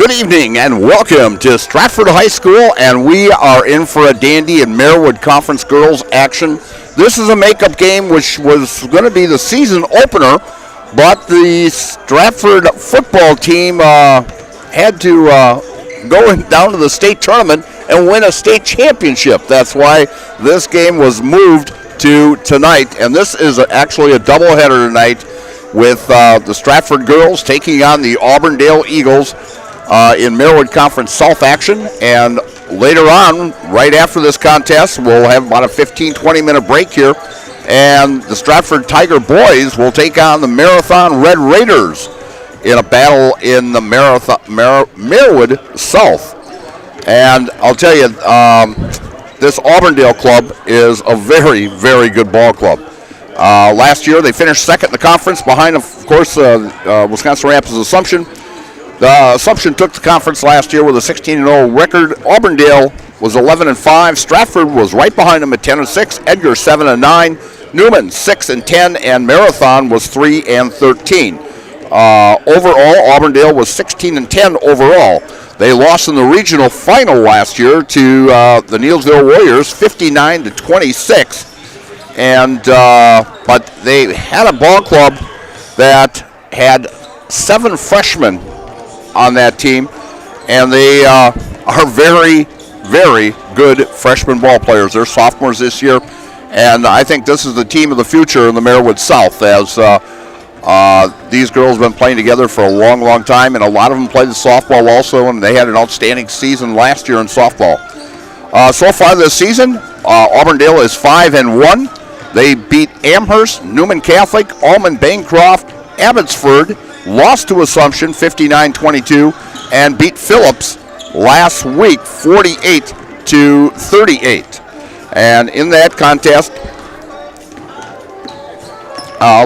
Good evening and welcome to Stratford High School, and we are in for a dandy in Marywood Conference girls action. This is a makeup game which was going to be the season opener, but the Stratford football team had to go down to the state tournament and win a state championship. That's why this game was moved to tonight, and this is actually a doubleheader tonight with the Stratford girls taking on the Auburndale Eagles in Marywood Conference South action. And later on, right after this contest, we'll have about a 15-20 minute break here, and the Stratford Tiger boys will take on the Marathon Red Raiders in a battle in the Marywood South. And I'll tell you, this Auburndale club is a very, very good ball club. Last year, they finished second in the conference behind, of course, Wisconsin Rapids Assumption. The Assumption took the conference last year with a 16-0 record. Auburndale was 11-5. Stratford was right behind them at 10-6. Edgar 7-9. Newman 6-10, and Marathon was 3-13. Overall, Auburndale was 16-10 overall. They lost in the regional final last year to the Neilsville Warriors, 59-26. And but they had a ball club that had 7 freshmen on that team, and they are very, very good freshman ball players. They're sophomores this year, and I think this is the team of the future in the Marywood South, as these girls have been playing together for a long, long time, and a lot of them played the softball also, and they had an outstanding season last year in softball. So far this season, Auburndale is 5-1. They beat Amherst, Newman Catholic, Almond Bancroft, Abbotsford, lost to Assumption 59-22, and beat Phillips last week 48-38. And in that contest,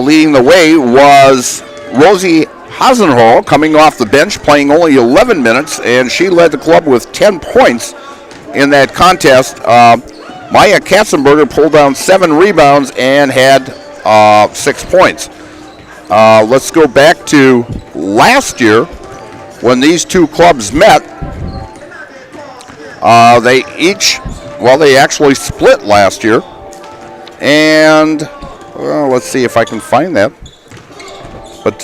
leading the way was Rosie Hasenhall, coming off the bench, playing only 11 minutes, and she led the club with 10 points in that contest. Maya Katzenberger pulled down 7 rebounds and had 6 points. Let's go back to last year when these two clubs met. They actually split last year. And let's see if I can find that. But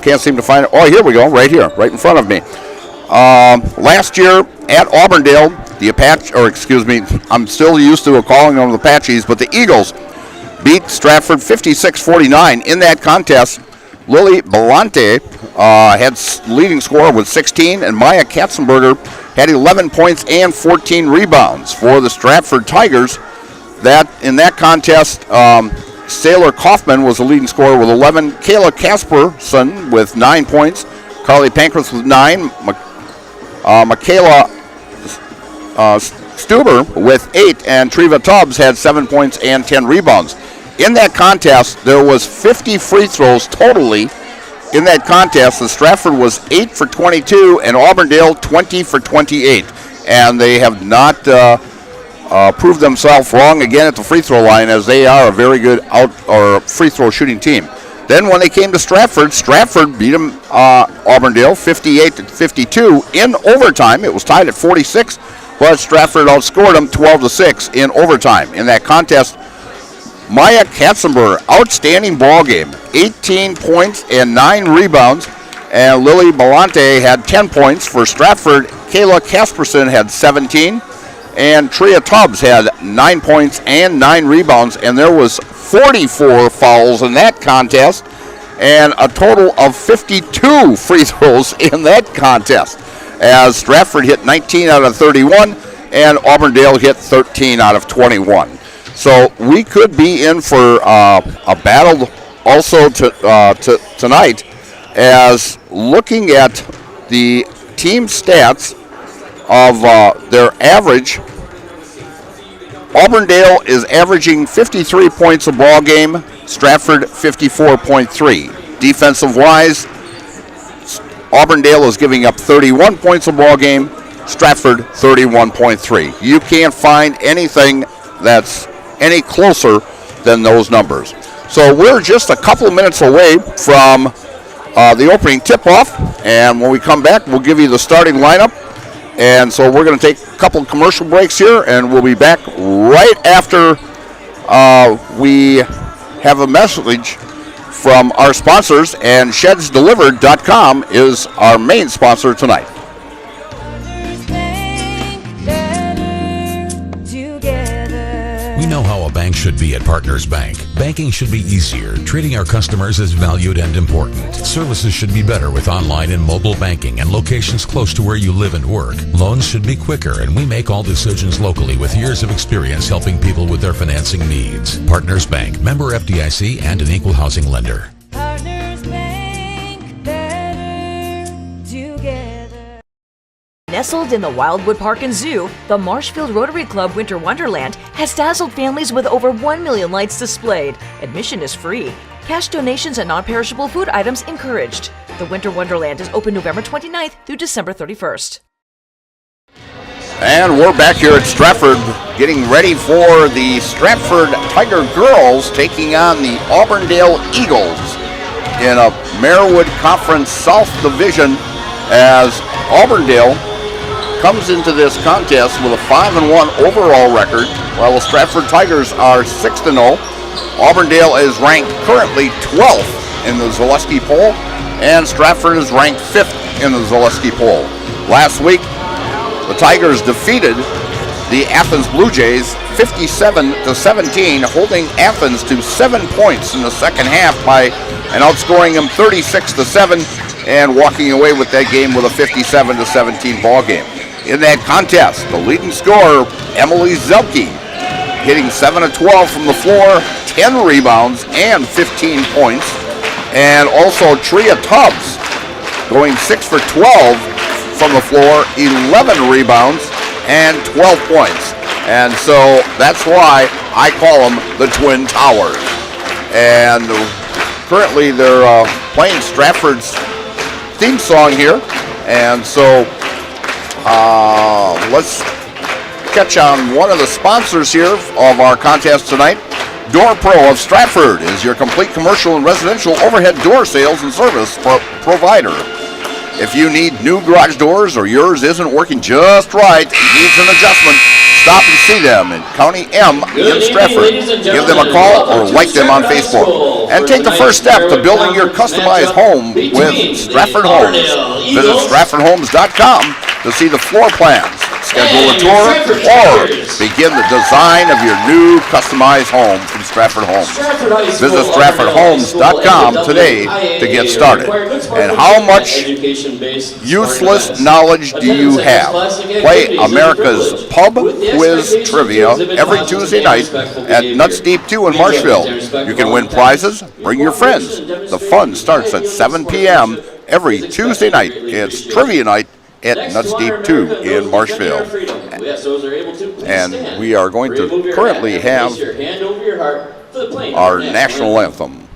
can't seem to find it. Oh, here we go, right here, right in front of me. Last year at Auburndale, the Apache, or excuse me, I'm still used to calling them the Apaches, but the Eagles beat Stratford 56-49. In that contest, Lily Belante had leading score with 16, and Maya Katzenberger had 11 points and 14 rebounds for the Stratford Tigers. In that contest, Sailor Kaufman was the leading scorer with 11, Kayla Kasperson with 9 points, Carly Pancras with 9, Michaela Stuber with 8, and Treva Tubbs had 7 points and 10 rebounds. In that contest, there was 50 free throws totally. In that contest, the Stratford was 8 for 22 and Auburndale 20 for 28. And they have not proved themselves wrong again at the free throw line, as they are a very good free throw shooting team. Then when they came to Stratford, Stratford beat them Auburndale 58-52 in overtime. It was tied at 46, but Stratford outscored them 12-6 in overtime. In that contest, Maya Katzenberger, outstanding ball game, 18 points and 9 rebounds, and Lily Belante had 10 points for Stratford. Kayla Kasperson had 17, and Tria Tubbs had 9 points and 9 rebounds, and there was 44 fouls in that contest, and a total of 52 free throws in that contest, as Stratford hit 19 out of 31, and Auburndale hit 13 out of 21. So we could be in for a battle also tonight, as looking at the team stats of their average, Auburndale is averaging 53 points a ball game, Stratford 54.3. Defensive-wise, Auburndale is giving up 31 points a ball game, Stratford 31.3. You can't find anything that's any closer than those numbers. So we're just a couple of minutes away from the opening tip-off, and when we come back, we'll give you the starting lineup. And so we're going to take a couple of commercial breaks here, and we'll be back right after we have a message from our sponsors, and ShedsDelivered.com is our main sponsor tonight. We know how a bank should be at Partners Bank. Banking should be easier. Treating our customers as valued and important. Services should be better with online and mobile banking and locations close to where you live and work. Loans should be quicker, and we make all decisions locally with years of experience helping people with their financing needs. Partners Bank, member FDIC, and an equal housing lender. Partners Bank, better together. Nestled in the Wildwood Park and Zoo, the Marshfield Rotary Club Winter Wonderland has dazzled families with over 1 million lights displayed. Admission is free. Cash donations and non-perishable food items encouraged. The Winter Wonderland is open November 29th through December 31st. And we're back here at Stratford getting ready for the Stratford Tiger girls taking on the Auburndale Eagles in a Merriwood Conference South Division, as Auburndale comes into this contest with a 5-1 overall record, while the Stratford Tigers are 6-0. Auburndale is ranked currently 12th in the Zaleski poll, and Stratford is ranked 5th in the Zaleski poll. Last week, the Tigers defeated the Athens Blue Jays 57-17, holding Athens to 7 points in the second half and outscoring them 36-7, and walking away with that game with a 57-17 ball game. In that contest, the leading scorer, Emily Zelke, hitting 7 of 12 from the floor, 10 rebounds, and 15 points. And also Tria Tubbs going 6 for 12 from the floor, 11 rebounds, and 12 points. And so that's why I call them the Twin Towers. And currently they're playing Stratford's theme song here. And so let's catch on one of the sponsors here of our contest tonight. Door Pro of Stratford is your complete commercial and residential overhead door sales and service provider. If you need new garage doors or yours isn't working just right, needs an adjustment, stop and see them in County M in Stratford. Give them a call or like them on Facebook. And take the first step to building your customized home with Stratford Homes. Visit StratfordHomes.com to see the floor plans, schedule a tour, or begin the design of your new customized home from Stratford Homes. Visit StratfordHomes.com today to get started. And how much useless knowledge do you have? Play America's Pub Quiz Trivia every Tuesday night at Nuts Deep 2 in Marshfield. You can win prizes. Bring your friends. The fun starts at 7 p.m. every Tuesday night. It's Trivia Night at Nuts Deep 2 in Marshfield. And we are going to currently have our national anthem.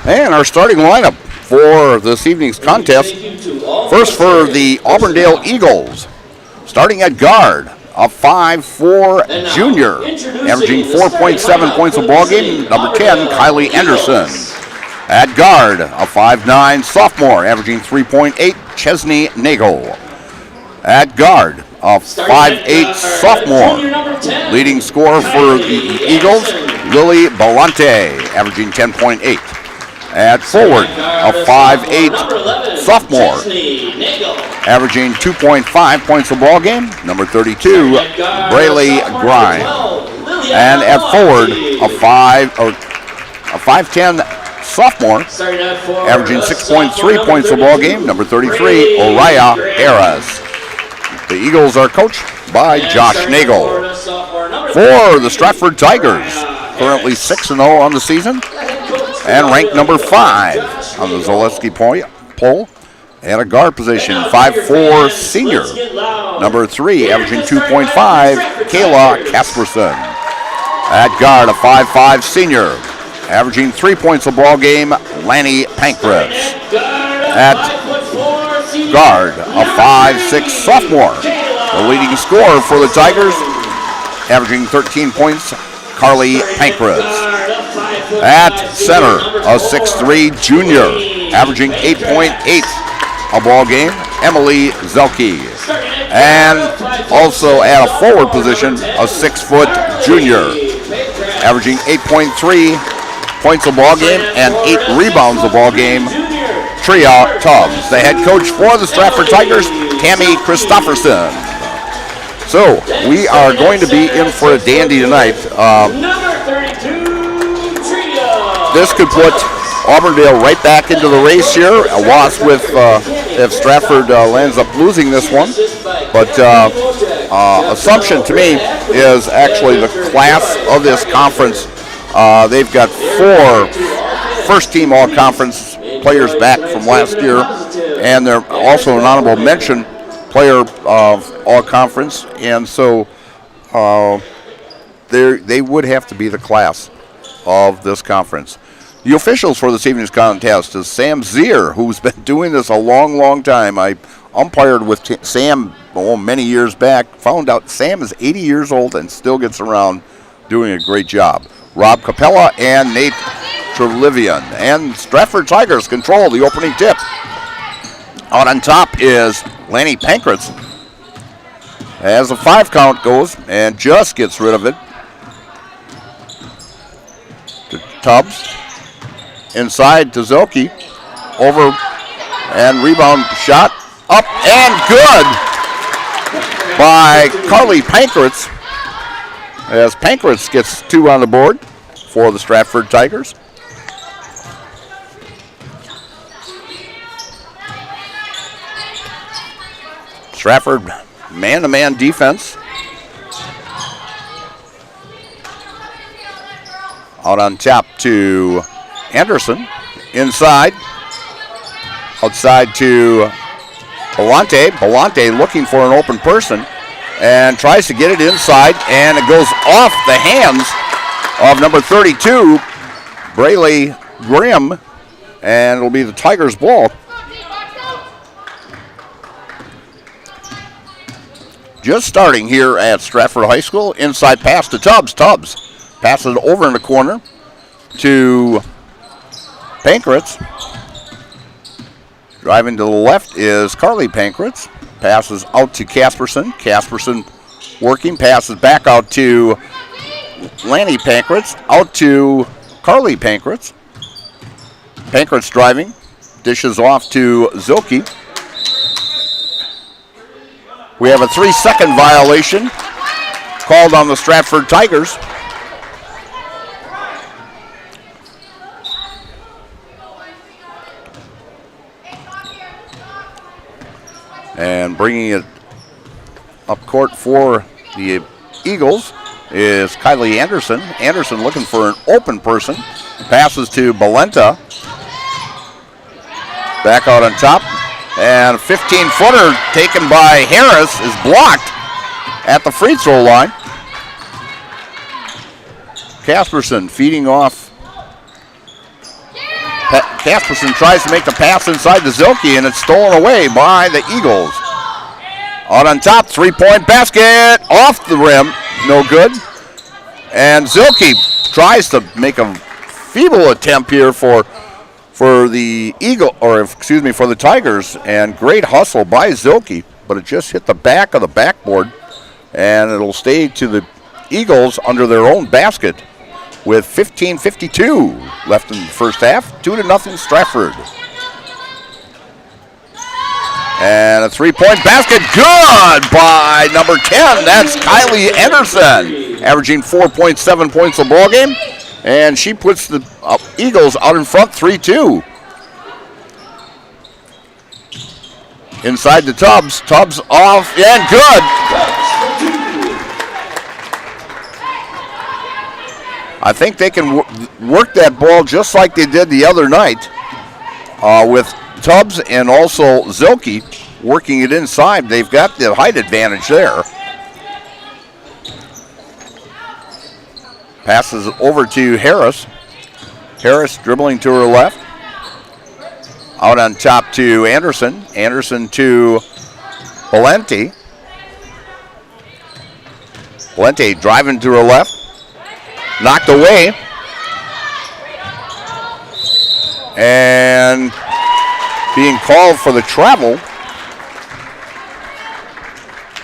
And our starting lineup for this evening's contest. First for the Auburndale Eagles, starting at guard, a 5'4" junior, averaging 4.7 points a ball game, number 10, Kylie Anderson. At guard, a 5'9" sophomore, averaging 3.8 Chesney Nagel. At guard, a 5'8 sophomore. Leading scorer for the Eagles, Lily Belante, averaging 10.8. At forward, a 5'8 sophomore, averaging 2.5 points a ball game, number 32, Braylee Grime. And at forward, a 5'10 sophomore, averaging 6.3 points a ball game, number 33, Oriah Harris. The Eagles are coached by Josh Nagel. For the Stratford Tigers, currently 6-0 on the season and ranked number 5 on the Zaleski poll. At a guard position, 5'4 senior, number 3, averaging 2.5, Kayla Casperson. At guard, a 5'5 senior, averaging 3 points a ball game, Lanny Pankras. At guard, a 5'6 sophomore, the leading scorer for the Tigers, averaging 13 points, Carly Pankras. At center, a 6'3 junior, averaging 8.8 a ball game, Emily Zelke. And also at a forward position, a 6-foot junior, averaging 8.3 points a ball game and 8 rebounds a ball game, Tria Tubbs. The head coach for the Stratford Tigers, Tammy Christofferson. So we are going to be in for a dandy tonight. This could put Auburndale right back into the race here. A loss with if Stratford lands up losing this one. But assumption to me is actually the class of this conference. They've got 4 first-team all-conference players back from last year, and they're also an honorable mention player of all-conference, and so they would have to be the class of this conference. The officials for this evening's contest is Sam Zier, who's been doing this a long, long time. I umpired with Sam many years back, found out Sam is 80 years old and still gets around doing a great job. Rob Capella and Nate Trelivian. And Stratford Tigers control the opening tip. Out on top is Lanny Pankratz. As a 5 count goes and just gets rid of it. To Tubbs. Inside to Zelke. Over and rebound shot. Up and good by Carly Pankratz. As Pankratz gets 2 on the board for the Stratford Tigers. Stratford man-to-man defense. Out on top to Anderson. Inside. Outside to Belante. Belante looking for an open person and tries to get it inside, and it goes off the hands of number 32, Braylee Grimm, and it'll be the Tigers' ball. Just starting here at Stratford High School. Inside pass to Tubbs. Tubbs passes it over in the corner to Pankratz. Driving to the left is Carly Pankratz. Passes out to Casperson. Casperson working. Passes back out to Lanny Pankratz. Out to Carly Pankratz. Pankratz driving. Dishes off to Zilke. We have a 3-second violation called on the Stratford Tigers. And bringing it up court for the Eagles is Kylie Anderson. Anderson looking for an open person. Passes to Belenta. Back out on top. And a 15-footer taken by Harris is blocked at the free throw line. Casperson feeding off. Casperson tries to make the pass inside to Zilke, and it's stolen away by the Eagles. Out on top, 3-point basket, off the rim, no good. And Zilke tries to make a feeble attempt here for for the for the Tigers, and great hustle by Zilke, but it just hit the back of the backboard, and it'll stay to the Eagles under their own basket with 15:52 left in the first half. 2-0 Stratford. And a three-point basket, good by number 10. That's Kylie Anderson, averaging 4.7 points a ball game, and she puts the Eagles out in front 3-2. Inside the Tubbs off and good. I think they can work that ball just like they did the other night with Tubbs and also Zilke working it inside. They've got the height advantage there. Passes over to Harris. Harris dribbling to her left. Out on top to Anderson. Anderson to Valenti. Valenti driving to her left. Knocked away. And being called for the travel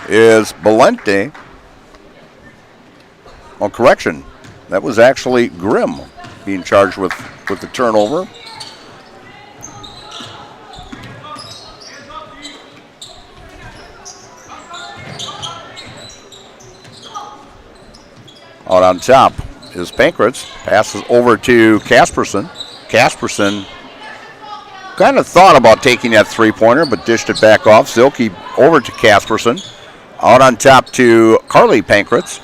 is Valenti. Oh, correction. That was actually Grimm being charged with the turnover. Out on top is Pankratz. Passes over to Casperson. Casperson kind of thought about taking that three-pointer, but dished it back off. Zilke over to Casperson. Out on top to Carly Pankratz.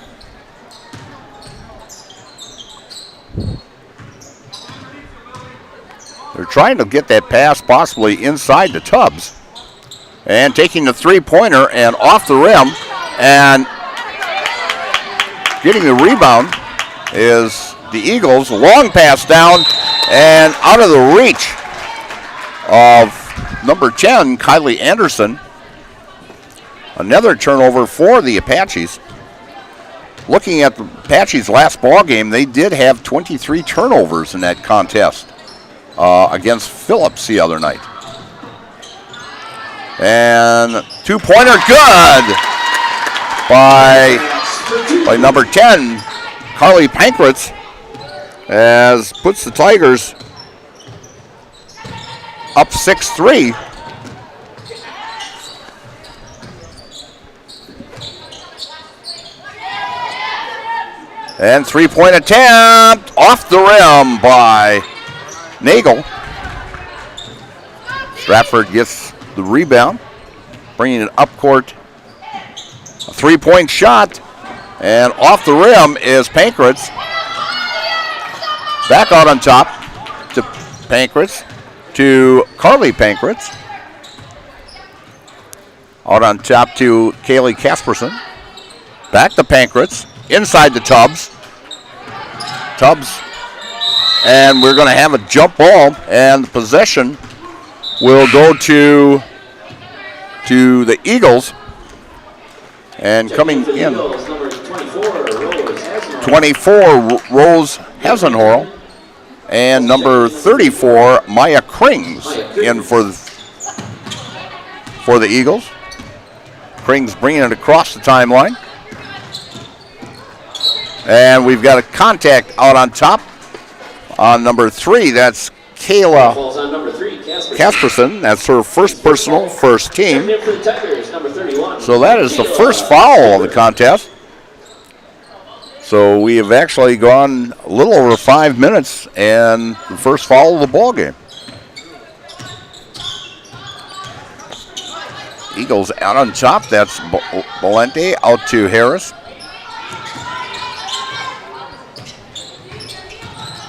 They're trying to get that pass possibly inside the Tubbs. And taking the three-pointer and off the rim. And getting the rebound is the Eagles. Long pass down and out of the reach of number 10, Kylie Anderson. Another turnover for the Apaches. Looking at the Apaches' last ball game, they did have 23 turnovers in that contest against Phillips the other night. And two-pointer, good by number 10, Carly Pankratz, as puts the Tigers up 6-3. And three-point attempt off the rim by Nagel. Stratford gets the rebound, bringing it up court. A three-point shot, and off the rim is Pankratz. Back out on top to Pankratz, to Carly Pankratz. Out on top to Kaylee Casperson. Back to Pankratz, inside the Tubbs. And we're going to have a jump ball, and the possession will go to the Eagles. And coming in, 24, Rose Hasenhorl, and number 34, Maya Krings, in for the Eagles. Krings bringing it across the timeline. And we've got a contact out on top on number 3. That's Kayla Casperson. That's her first personal, first team. So that is the first foul of the contest. So we have actually gone a little over 5 minutes and the first foul of the ball game. Eagles out on top. That's Valenti out to Harris.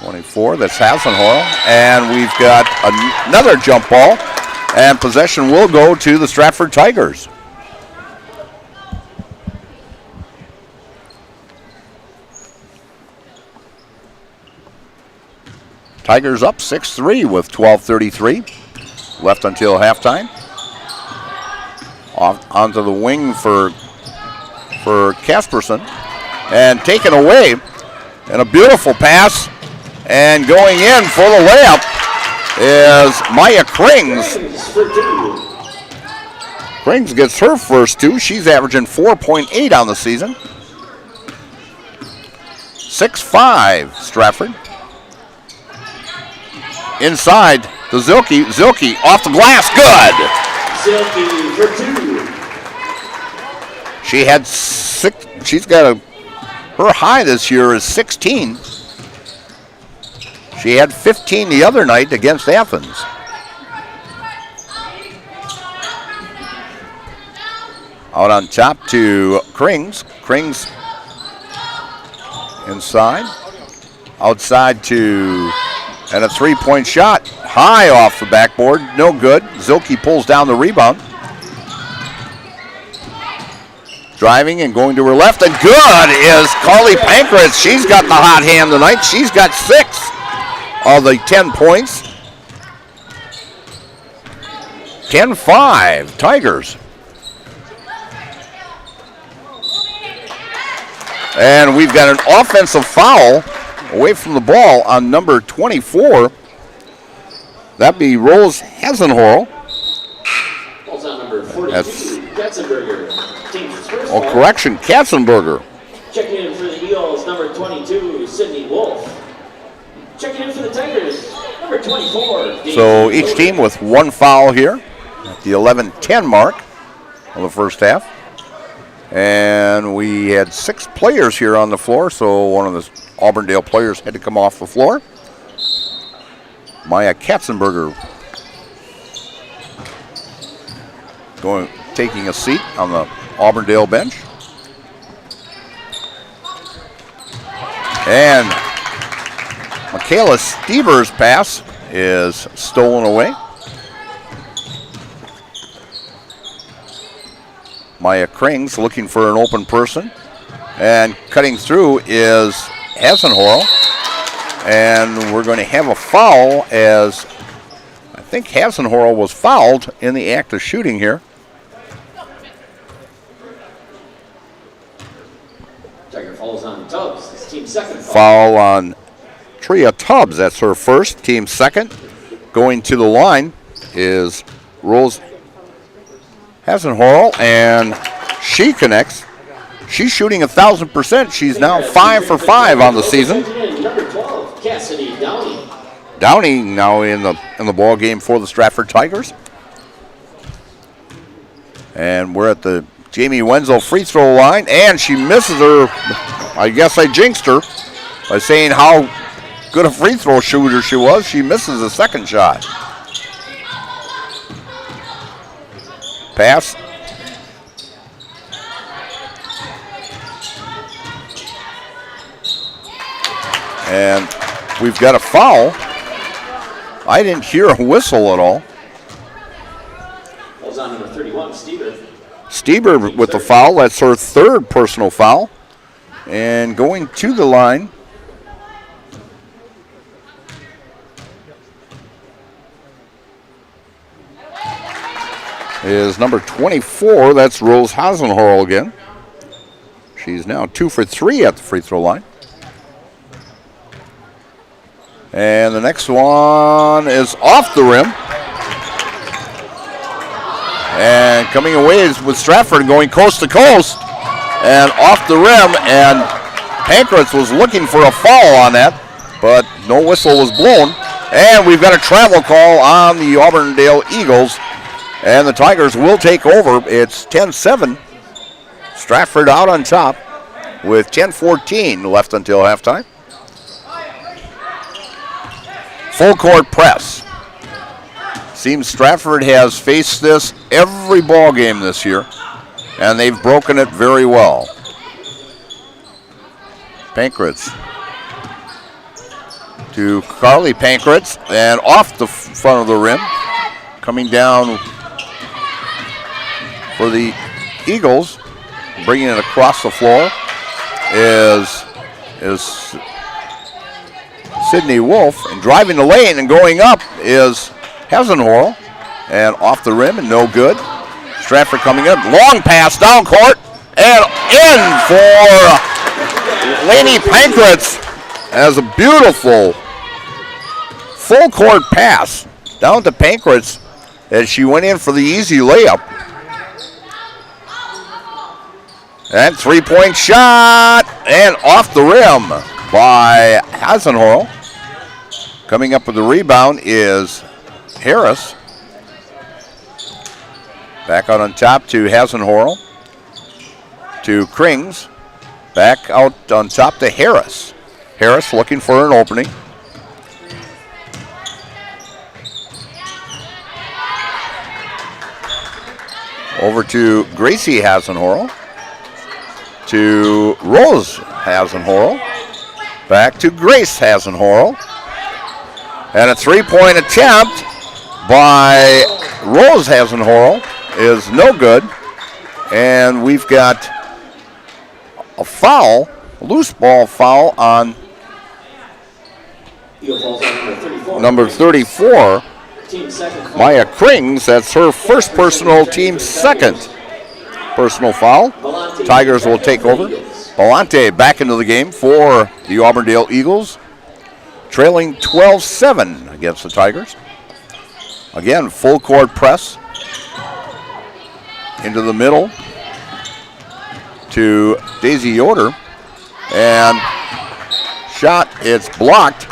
24, that's Hasenhorl. And we've got another jump ball, and possession will go to the Stratford Tigers. Tigers up 6-3 with 12:33 left until halftime. Off onto the wing for Casperson, and taken away, and a beautiful pass, and going in for the layup is Maya Krings. Krings gets her first 2. She's averaging 4.8 on the season. 6-5 Stratford. Inside to Zilke. Zilke off the glass. Good. Zilke for 2. She had 6. She's got her high this year is 16. She had 15 the other night against Athens. Out on top to Krings. Krings inside. Outside to, and a 3-point shot. High off the backboard. No good. Zilke pulls down the rebound. Driving and going to her left. And good is Carly Pankratz. She's got the hot hand tonight. She's got 6 of the 10 points. 10-5 Tigers. And we've got an offensive foul away from the ball on number 24. That'd be Rose Hasenhorl. Falls on number 42, Katzenberger. Team's first Oh, foul. correction, Katzenberger. Checking in for the Eagles, number 22, Sydney Wolf. Checking in for the Tigers, number 24. So each team with 1 foul here at the 11-10 mark of the first half. And we had 6 players here on the floor, so one of the Auburndale players had to come off the floor. Maya Katzenberger taking a seat on the Auburndale bench. And Michaela Stieber's pass is stolen away. Maya Krings looking for an open person. And cutting through is Hasenhorl. And we're going to have a foul as I think Hasenhorl was fouled in the act of shooting here. Tiger falls on Tubbs, it's team second Foul on Tria Tubbs. That's her first, team second. Going to the line is Rose Hasenhorl, and she connects. She's shooting 1,000%. She's now 5 for 5 on the season. Number 12, Cassidy Downey. Downey now in the ball game for the Stratford Tigers. And we're at the Jamie Wenzel free throw line, and she misses her. I guess I jinxed her by saying how good a free throw shooter she was. She misses the second shot. Pass. And we've got a foul. I didn't hear a whistle at all. Falls on number 31, Stieber. Stieber with the foul. That's her third personal foul. And going to the line is number 24. That's Rose Hasenhorl again. She's now 2 for 3 at the free throw line. And the next one is off the rim. And coming away is with Stratford going coast to coast and off the rim. And Pankratz was looking for a foul on that, but no whistle was blown. And we've got a travel call on the Auburndale Eagles. And the Tigers will take over. It's 10-7. Stratford out on top with 10:14 left until halftime. Full court press. Seems Stratford has faced this every ball game this year, and they've broken it very well. Pankratz to Carly Pankratz, and off the front of the rim. Coming down for the Eagles, bringing it across the floor is Sydney Wolf, and driving the lane and going up is Hasenhorl, and off the rim and no good. Stratford coming up, long pass down court and in for Lainey Pankratz as a beautiful full court pass down to Pankratz as she went in for the easy layup. And three-point shot, and off the rim by Hasenhorl. Coming up with the rebound is Harris. Back out on top to Hasenhorl. To Krings. Back out on top to Harris. Harris looking for an opening. Over to Gracie Hasenhorl. To Rose Hasenhorl. Back to Grace Hasenhorl. And a three-point attempt by Rose Hasenhorl is no good. And we've got a foul, a loose ball foul on number 34, Maya Krings. That's her first personal, team second personal foul. Tigers will take over. Belante back into the game for the Auburndale Eagles, trailing 12-7 against the Tigers. Again, full court press into the middle to Daisy Yoder, and shot, it's blocked.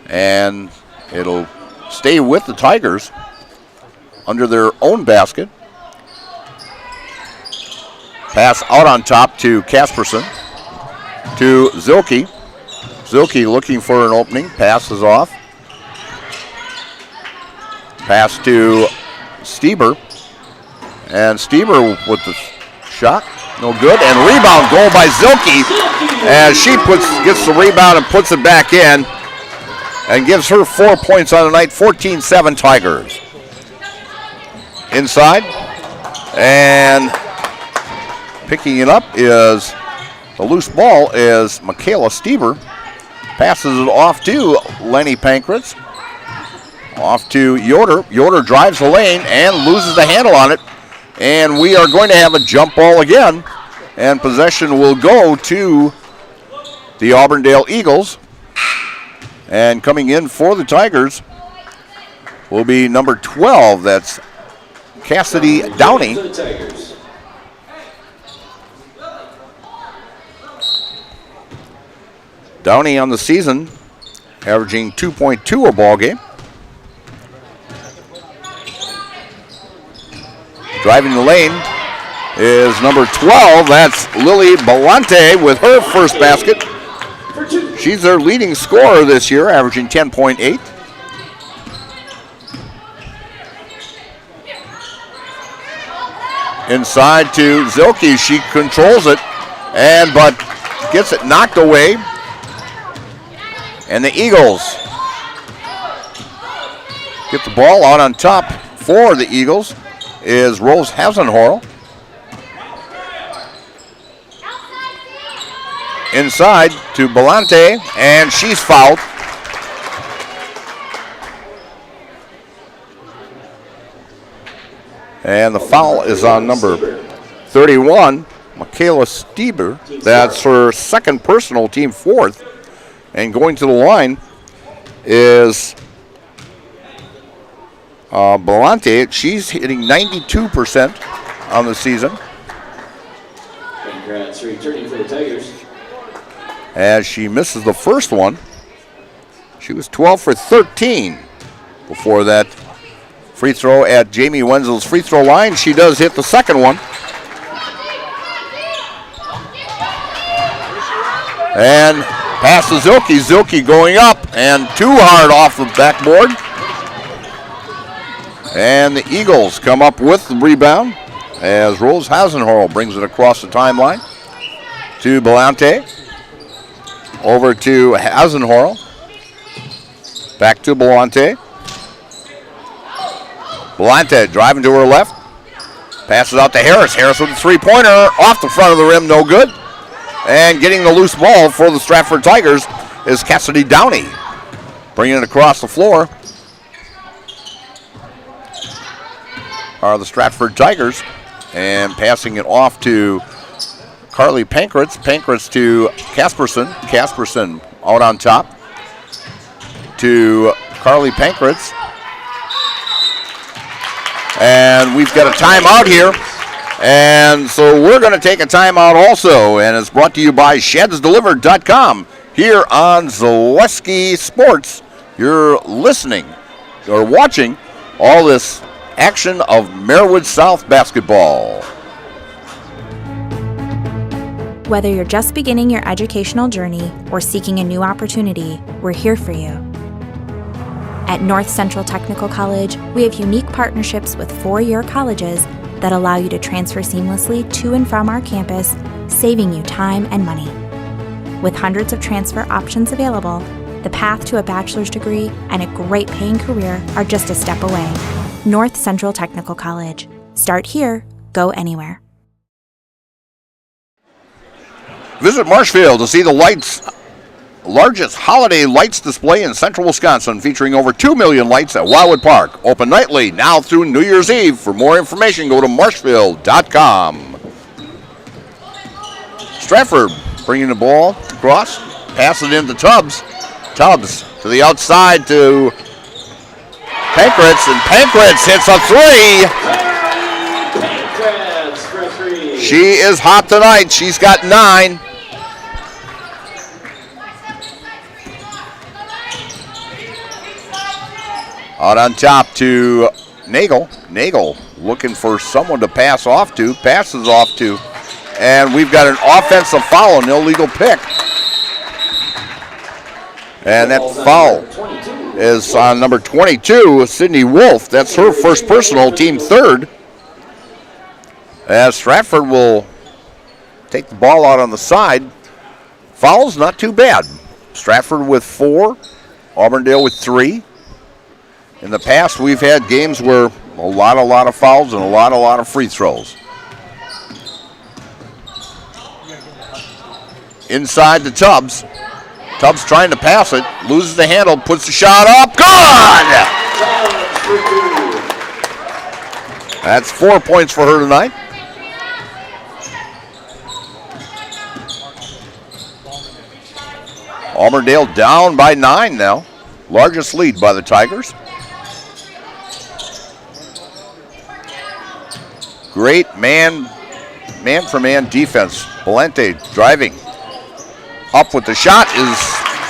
And it'll stay with the Tigers under their own basket. Pass out on top to Casperson, to Zilke. Zilke looking for an opening, passes off. Pass to Stieber, and Stieber with the shot, no good, and rebound goal by Zilke as she gets the rebound and puts it back in and gives her 4 points on the night, 14-7 Tigers. Inside, and picking it up is the loose ball is Michaela Stieber. Passes it off to Lenny Pankratz. Off to Yoder. Yoder drives the lane and loses the handle on it. And we are going to have a jump ball again. And possession will go to the Auburndale Eagles. And coming in for the Tigers will be number 12. That's Cassidy Downey. Downey on the season, averaging 2.2 a ball game. Driving the lane is number 12. That's Lily Belante with her first basket. She's their leading scorer this year, averaging 10.8. Inside to Zilke. She controls it, but gets it knocked away. And the Eagles get the ball out on top for the Eagles is Rose Hasenhorl. Inside to Belante, and she's fouled. And the foul is on number 31, Michaela Stieber. That's her second personal, team fourth. And going to the line is Belante. She's hitting 92% on the season. Congrats, returning for the Tigers. As she misses the first one. She was 12 for 13 before that free throw at Jamie Wenzel's free throw line. She does hit the second one. And pass to Zilke. Zilke going up and too hard off the backboard. And the Eagles come up with the rebound as Rose Hasenhorl brings it across the timeline to Belante. Over to Hasenhorl. Back to Belante. Belante driving to her left. Passes out to Harris. Harris with a three-pointer off the front of the rim, no good. And getting the loose ball for the Stratford Tigers is Cassidy Downey. Bringing it across the floor are the Stratford Tigers. And passing it off to Carly Pankratz. Pankratz to Casperson. Casperson out on top. to Carly Pankratz. And we've got a timeout here. And so we're going to take a timeout also. And it's brought to you by ShedsDelivered.com here on Zaleski Sports. You're listening or watching all this action of Marewood South basketball. Whether you're just beginning your educational journey or seeking a new opportunity, we're here for you. At North Central Technical College, we have unique partnerships with 4-year colleges that allow you to transfer seamlessly to and from our campus, saving you time and money. With hundreds of transfer options available, the path to a bachelor's degree and a great paying career are just a step away. North Central Technical College. Start here, go anywhere. Visit Marshfield to see the largest holiday lights display in central Wisconsin, featuring over 2 million lights at Wildwood Park. Open nightly now through New Year's Eve. For more information, go to marshfield.com. Stratford bringing the ball across, pass it into Tubbs. Tubbs to the outside to Pankratz, and Pankratz hits a three. Pankratz for 3. She is hot tonight. She's got 9. Out on top to Nagel. Nagel looking for someone to pass off to. Passes off to. And we've got an offensive foul, an illegal pick. And that foul is on number 22, Sydney Wolf. That's her first personal, team third. As Stratford will take the ball out on the side. Foul's not too bad. Stratford with 4, Auburndale with 3. In the past, we've had games where a lot of fouls and a lot of free throws. Inside to Tubbs. Tubbs trying to pass it, loses the handle, puts the shot up. Good! That's 4 points for her tonight. Auburndale down by 9 now. Largest lead by the Tigers. Great man-for-man defense. Valente driving. Up with the shot is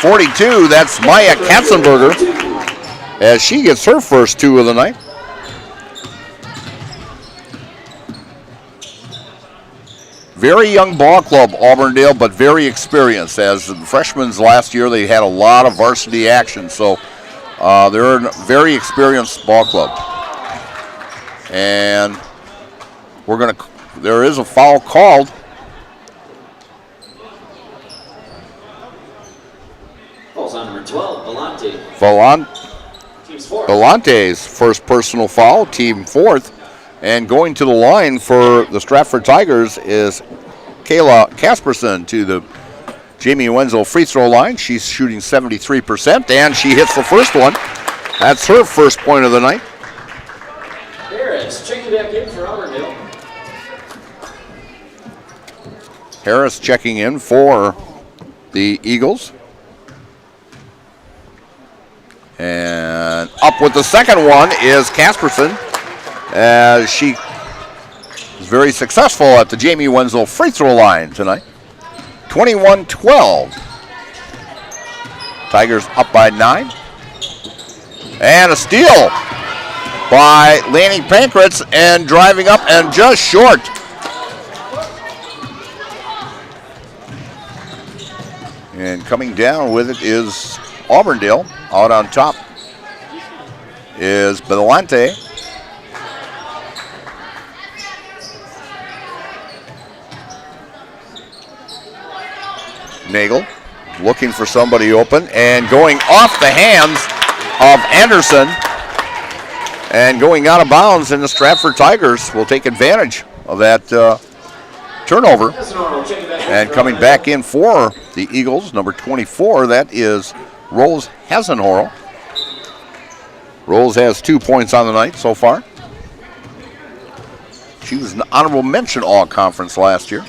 42. That's Maya Katzenberger as she gets her first 2 of the night. Very young ball club, Auburndale, but very experienced. As the freshmen last year, they had a lot of varsity action, so they're a very experienced ball club. And there is a foul called. Falls on number 12, Valente. Team's 4. Valante's first personal foul, team 4th. And going to the line for the Stratford Tigers is Kayla Casperson to the Jamie Wenzel free throw line. She's shooting 73%, and she hits the first one. That's her first point of the night. Harris checking back in for Auburndale. Harris checking in for the Eagles. And up with the second one is Casperson, as she is very successful at the Jamie Wenzel free throw line tonight. 21-12. Tigers up by 9. And a steal by Lanny Pankratz, and driving up and just short. And coming down with it is Auburndale. Out on top is Valente. Nagel looking for somebody open and going off the hands of Anderson and going out of bounds, and the Stratford Tigers will take advantage of that turnover. And coming back in for the Eagles, number 24, that is Rose Hasenhorl. Rose has 2 points on the night so far. She was an honorable mention all-conference last year.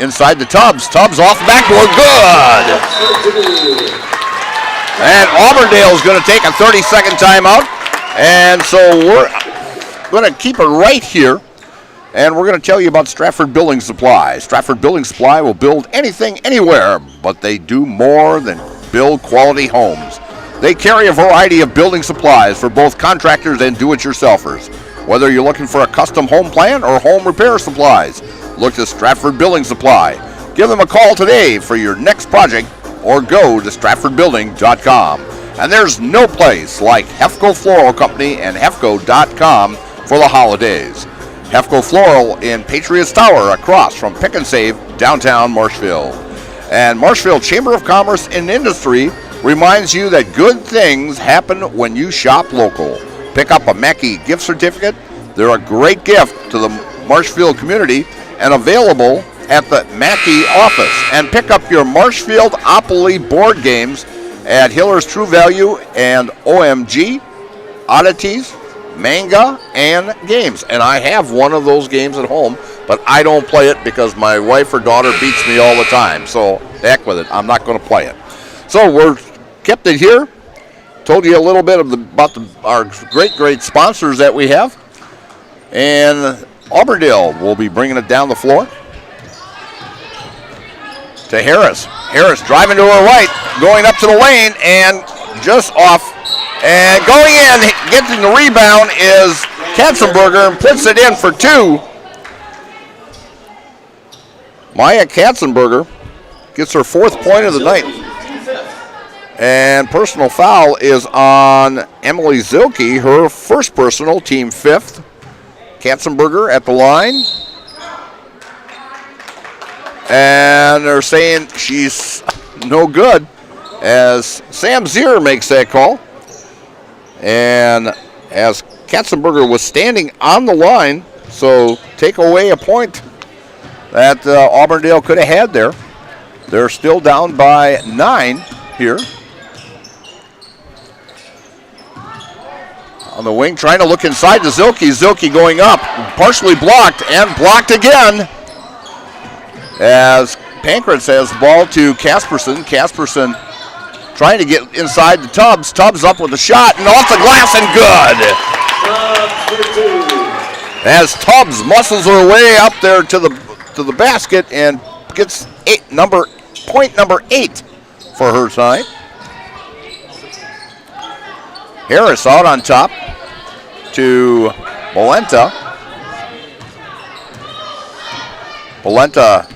inside the Tubbs. Tubbs off the backboard, good! And Auburndale is going to take a 30-second timeout. And so we're going to keep it right here. And we're going to tell you about Stratford Building Supply. Stratford Building Supply will build anything, anywhere, but they do more than build quality homes. They carry a variety of building supplies for both contractors and do-it-yourselfers. Whether you're looking for a custom home plan or home repair supplies, look to Stratford Building Supply. Give them a call today for your next project or go to stratfordbuilding.com. And there's no place like Hefco Floral Company and hefco.com for the holidays. Hefco Floral in Patriots Tower across from Pick and Save, downtown Marshfield. And Marshfield Chamber of Commerce and Industry reminds you that good things happen when you shop local. Pick up a Mackey gift certificate. They're a great gift to the Marshfield community and available at the Mackey office. And pick up your Marshfield-opoly board games at Hiller's True Value and OMG, Oddities, Manga, and Games. And I have one of those games at home, but I don't play it because my wife or daughter beats me all the time. So heck with it. I'm not going to play it. So we're kept it here. Told you a little bit about our great sponsors that we have. And Auburndale will be bringing it down the floor to Harris. Harris driving to her right, going up to the lane, and just off. And going in, getting the rebound is Katzenberger and puts it in for two. Maya Katzenberger gets her 4th point of the night. And personal foul is on Emily Zilke, her first personal, team 5th. Katzenberger at the line. And they're saying she's no good as Sam Zier makes that call. And as Katzenberger was standing on the line, so take away a point that Auburndale could have had there. They're still down by 9 here. On the wing, trying to look inside to Zilke. Zilke going up, partially blocked, and blocked again. As Pankratz has the ball to Casperson. Casperson trying to get inside the Tubbs. Tubbs up with a shot, and off the glass, and good. As Tubbs muscles her way up there to the basket and gets point number 8 for her side. Harris out on top to Polenta. Polenta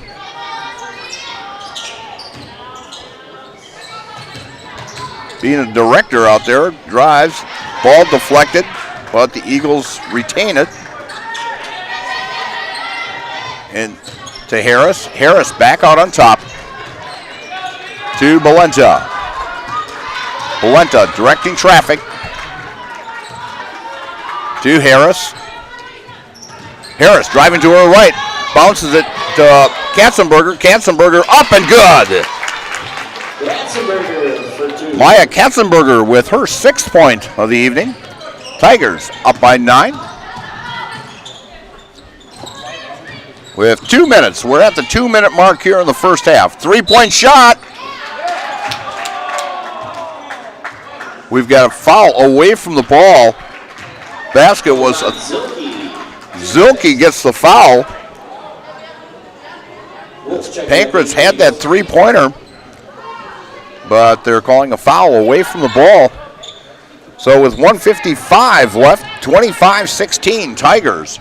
being a director out there, drives, ball deflected, but the Eagles retain it. And to Harris. Harris back out on top to Polenta. Polenta directing traffic to Harris. Harris driving to her right. Bounces it to Katzenberger. Katzenberger up and good. Maya Katzenberger with her 6th point of the evening. Tigers up by 9. With 2 minutes. We're at the 2-minute mark here in the first half. 3-point shot. We've got a foul away from the ball. Basket was Zilke gets the foul. Pankratz had that 3-pointer, but they're calling a foul away from the ball. So with 1:55 left, 25-16 Tigers.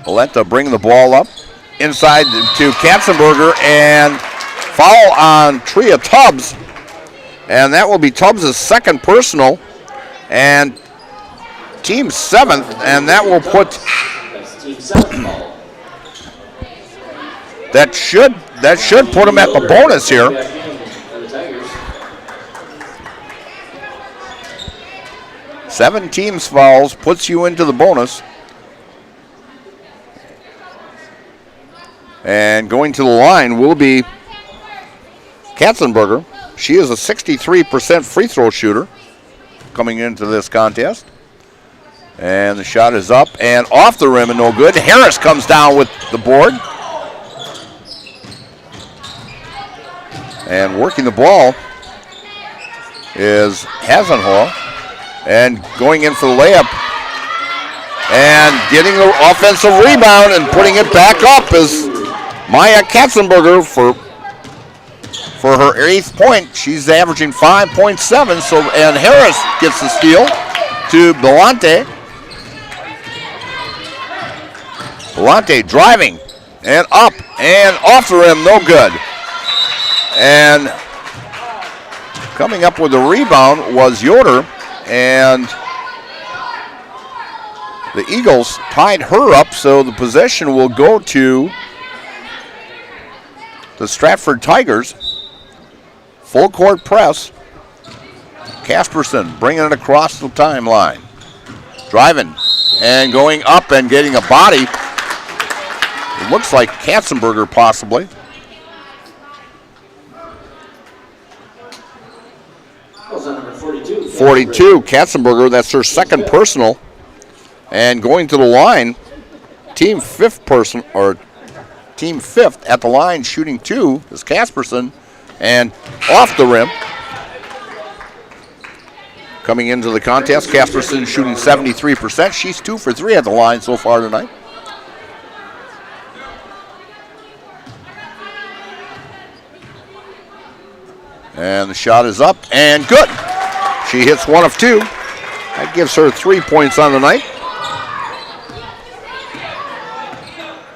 Polenta bring the ball up inside to Katzenberger, and foul on Tria Tubbs. And that will be Tubbs' 2nd personal and team 7th, and that will put that should put him at the bonus here. Seven teams fouls puts you into the bonus. And going to the line will be Katzenberger. She is a 63% free throw shooter coming into this contest. And the shot is up and off the rim and no good. Harris comes down with the board. And working the ball is Hasenhall. And going in for the layup. And getting the offensive rebound and putting it back up is Maya Katzenberger for her 8th point. She's averaging 5.7. So, and Harris gets the steal to Belante. Belante driving and up and off the rim, no good. And coming up with the rebound was Yoder, and the Eagles tied her up, so the possession will go to the Stratford Tigers. Full court press. Kasperson bringing it across the timeline. Driving and going up and getting a body. It looks like Katzenberger possibly. Number 42. 42, Katzenberger, that's her 2nd personal. And going to the line, team 5th at the line, shooting 2 is Kasperson, and off the rim. Coming into the contest, Kasperson shooting 73%. She's 2 for 3 at the line so far tonight. And the shot is up and good. She hits 1 of 2. That gives her 3 points on the night.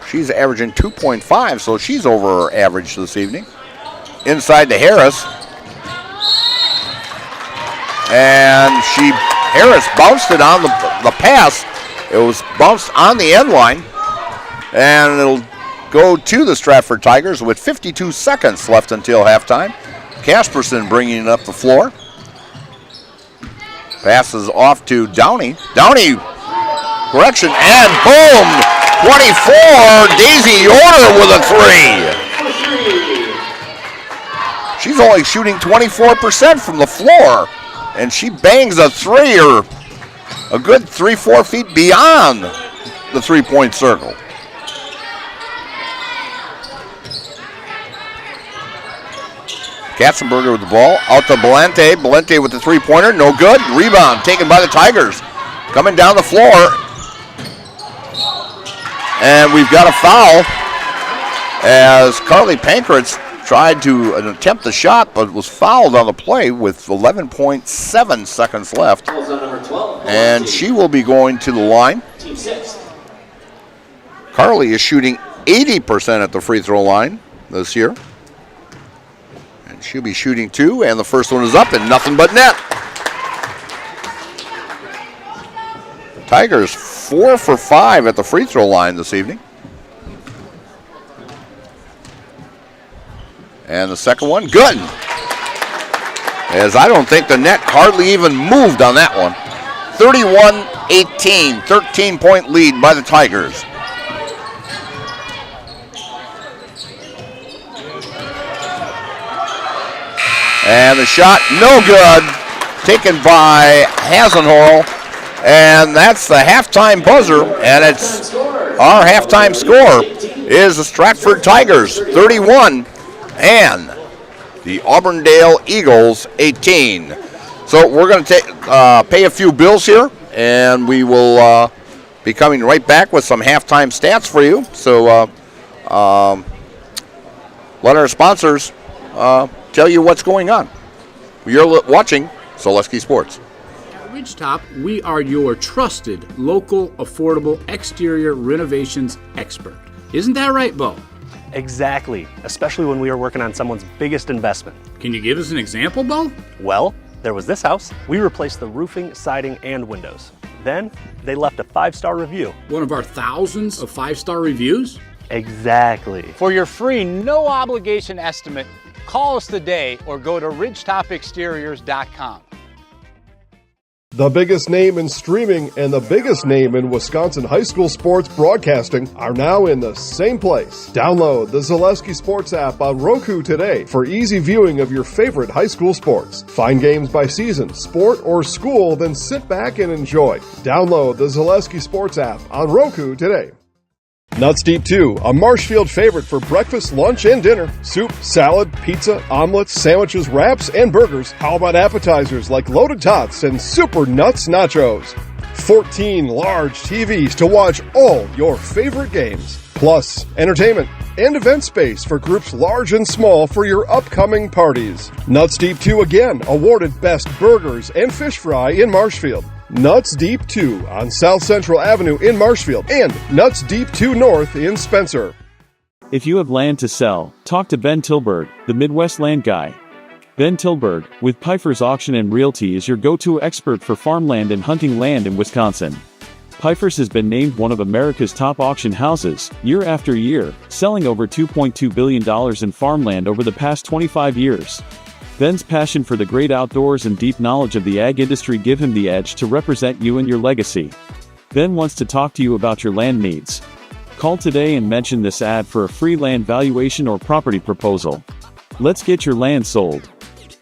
She's averaging 2.5, so she's over her average this evening. Inside to Harris. And Harris bounced it on the pass. It was bounced on the end line. And it'll go to the Stratford Tigers with 52 seconds left until halftime. Kasperson bringing it up the floor. Passes off to Downey. Downey, correction, and boom! 24, Daisy Yoder with a 3. She's only shooting 24% from the floor, and she bangs a 3 or a good 3-4 feet beyond the 3-point circle. Katzenberger with the ball, out to Belante. Belante with the 3-pointer, no good. Rebound taken by the Tigers. Coming down the floor. And we've got a foul as Carly Pankratz tried to attempt the shot, but was fouled on the play with 11.7 seconds left. And she will be going to the line. Carly is shooting 80% at the free throw line this year. She'll be shooting 2, and the first one is up and nothing but net. Tigers 4 for 5 at the free throw line this evening. And the second one, good. As I don't think the net hardly even moved on that one. 31-18, 13-point lead by the Tigers. And the shot, no good, taken by Hasenhall. And that's the halftime buzzer, and it's our halftime score is the Stratford Tigers 31 and the Auburndale Eagles 18. So we're going to pay a few bills here, and we will be coming right back with some halftime stats for you. So let our sponsors tell you what's going on. You're watching Soleski Sports. At Ridgetop, we are your trusted, local, affordable exterior renovations expert. Isn't that right, Bo? Exactly, especially when we are working on someone's biggest investment. Can you give us an example, Bo? Well, there was this house. We replaced the roofing, siding, and windows. Then, they left a 5-star review. One of our thousands of 5-star reviews? Exactly. For your free, no-obligation estimate, call us today or go to ridgetopexteriors.com. The biggest name in streaming and the biggest name in Wisconsin high school sports broadcasting are now in the same place. Download the Zaleski Sports app on Roku today for easy viewing of your favorite high school sports. Find games by season, sport, or school, then sit back and enjoy. Download the Zaleski Sports app on Roku today. Nuts Deep 2, a Marshfield favorite for breakfast, lunch, and dinner. Soup, salad, pizza, omelets, sandwiches, wraps, and burgers. How about appetizers like loaded tots and super nuts nachos? 14 large TVs to watch all your favorite games. Plus, entertainment and event space for groups large and small for your upcoming parties. Nuts Deep 2 again, awarded Best Burgers and Fish Fry in Marshfield. Nuts Deep 2 on South Central Avenue in Marshfield and Nuts Deep 2 North in Spencer. If you have land to sell, talk to Ben Tilburg, the Midwest land guy. Ben Tilburg, with Pfeiffer's Auction and Realty, is your go-to expert for farmland and hunting land in Wisconsin. Pfeiffer's has been named one of America's top auction houses, year after year, selling over $2.2 billion in farmland over the past 25 years. Ben's passion for the great outdoors and deep knowledge of the ag industry give him the edge to represent you and your legacy. Ben wants to talk to you about your land needs. Call today and mention this ad for a free land valuation or property proposal. Let's get your land sold.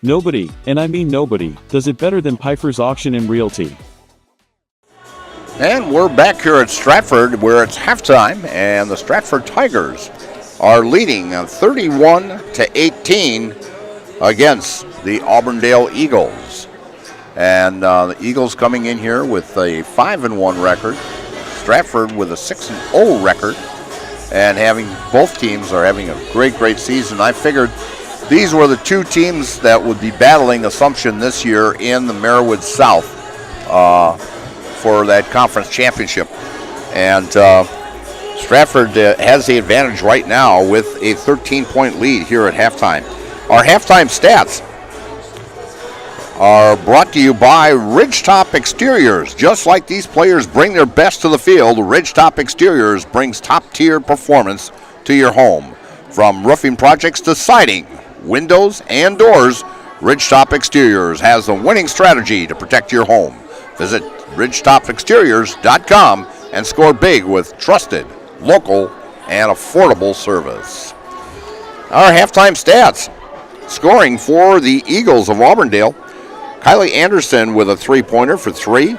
Nobody, and I mean nobody, does it better than Pfeiffer's Auction and Realty. And we're back here at Stratford where it's halftime and the Stratford Tigers are leading 31-18 against the Auburndale Eagles. And the Eagles coming in here with a 5-1 record, Stratford with a 6-0 record, and both teams are having a great season. I figured these were the two teams that would be battling Assumption this year in the Merriwood South for that conference championship. And Stratford has the advantage right now with a 13-point lead here at halftime. Our halftime stats are brought to you by Ridgetop Exteriors. Just like these players bring their best to the field, Ridgetop Exteriors brings top-tier performance to your home. From roofing projects to siding, windows, and doors, Ridgetop Exteriors has the winning strategy to protect your home. Visit ridgetopexteriors.com and score big with trusted, local, and affordable service. Our halftime stats. Scoring for the Eagles of Auburndale, Kylie Anderson with a three-pointer for 3.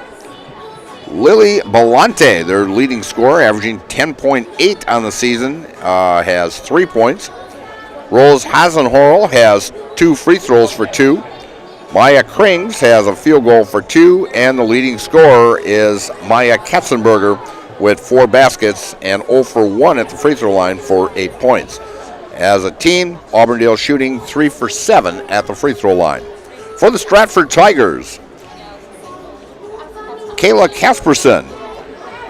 Lily Belante, their leading scorer, averaging 10.8 on the season, has 3 points. Rose Hasenhorl has 2 free throws for 2. Maya Krings has a field goal for 2, and the leading scorer is Maya Katzenberger with 4 baskets and 0 for 1 at the free throw line for 8 points. As a team, Auburndale shooting 3 for 7 at the free throw line. For the Stratford Tigers, Kayla Kasperson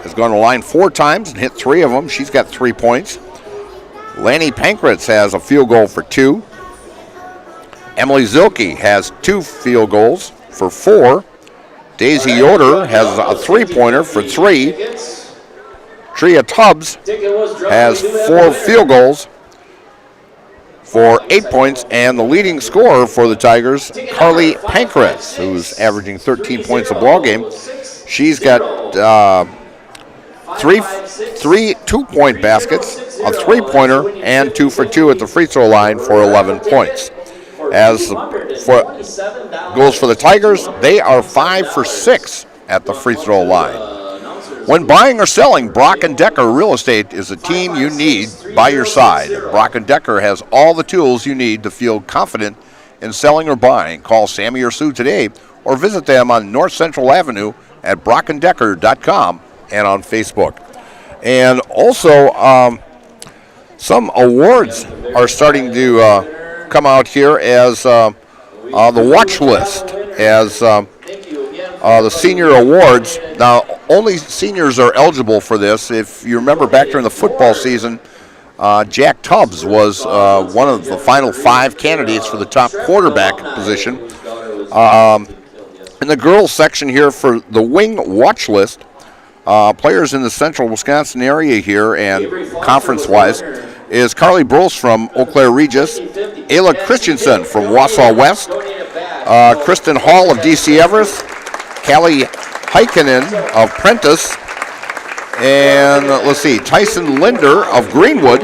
has gone to the line 4 times and hit 3 of them. She's got 3 points. Lanny Pankratz has a field goal for 2. Emily Zilke has 2 field goals for 4. Daisy Yoder has a three-pointer for 3. Tria Tubbs has 4 field goals for 8 points, and the leading scorer for the Tigers, Carly Pankratz, who's averaging 13 points a ball game. She's got 3 2-point baskets, a three-pointer, and 2 for 2 at the free throw line for 11 points. As for goals for the Tigers, they are 5 for 6 at the free throw line. When buying or selling, Brock & Decker Real Estate is a team you need by your side. Brock & Decker has all the tools you need to feel confident in selling or buying. Call Sammy or Sue today or visit them on North Central Avenue at brockanddecker.com and on Facebook. And also, some awards are starting to come out here as the watch list, as the senior awards. Now, only seniors are eligible for this. If you remember back during the football season, Jack Tubbs was one of the final 5 candidates for the top quarterback position. In the girls section here for the wing watch list, players in the central Wisconsin area here and conference-wise is Carly Bros from Eau Claire Regis, Ayla Christensen from Wausau West, Kristen Hall of DC Everest, Callie Heikkinen of Prentice. And let's see, Tyson Linder of Greenwood.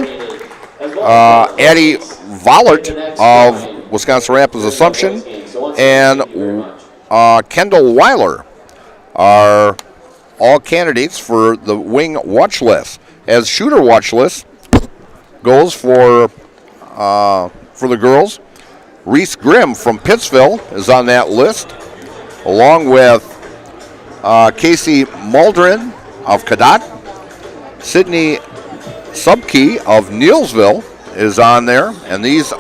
Addie Vollert of Wisconsin Rapids Assumption. And Kendall Weiler are all candidates for the wing watch list. As shooter watch list goes for the girls, Reese Grimm from Pittsville is on that list, along with Casey Muldrin of Cadott. Sydney Subkey of Neilsville is on there, and these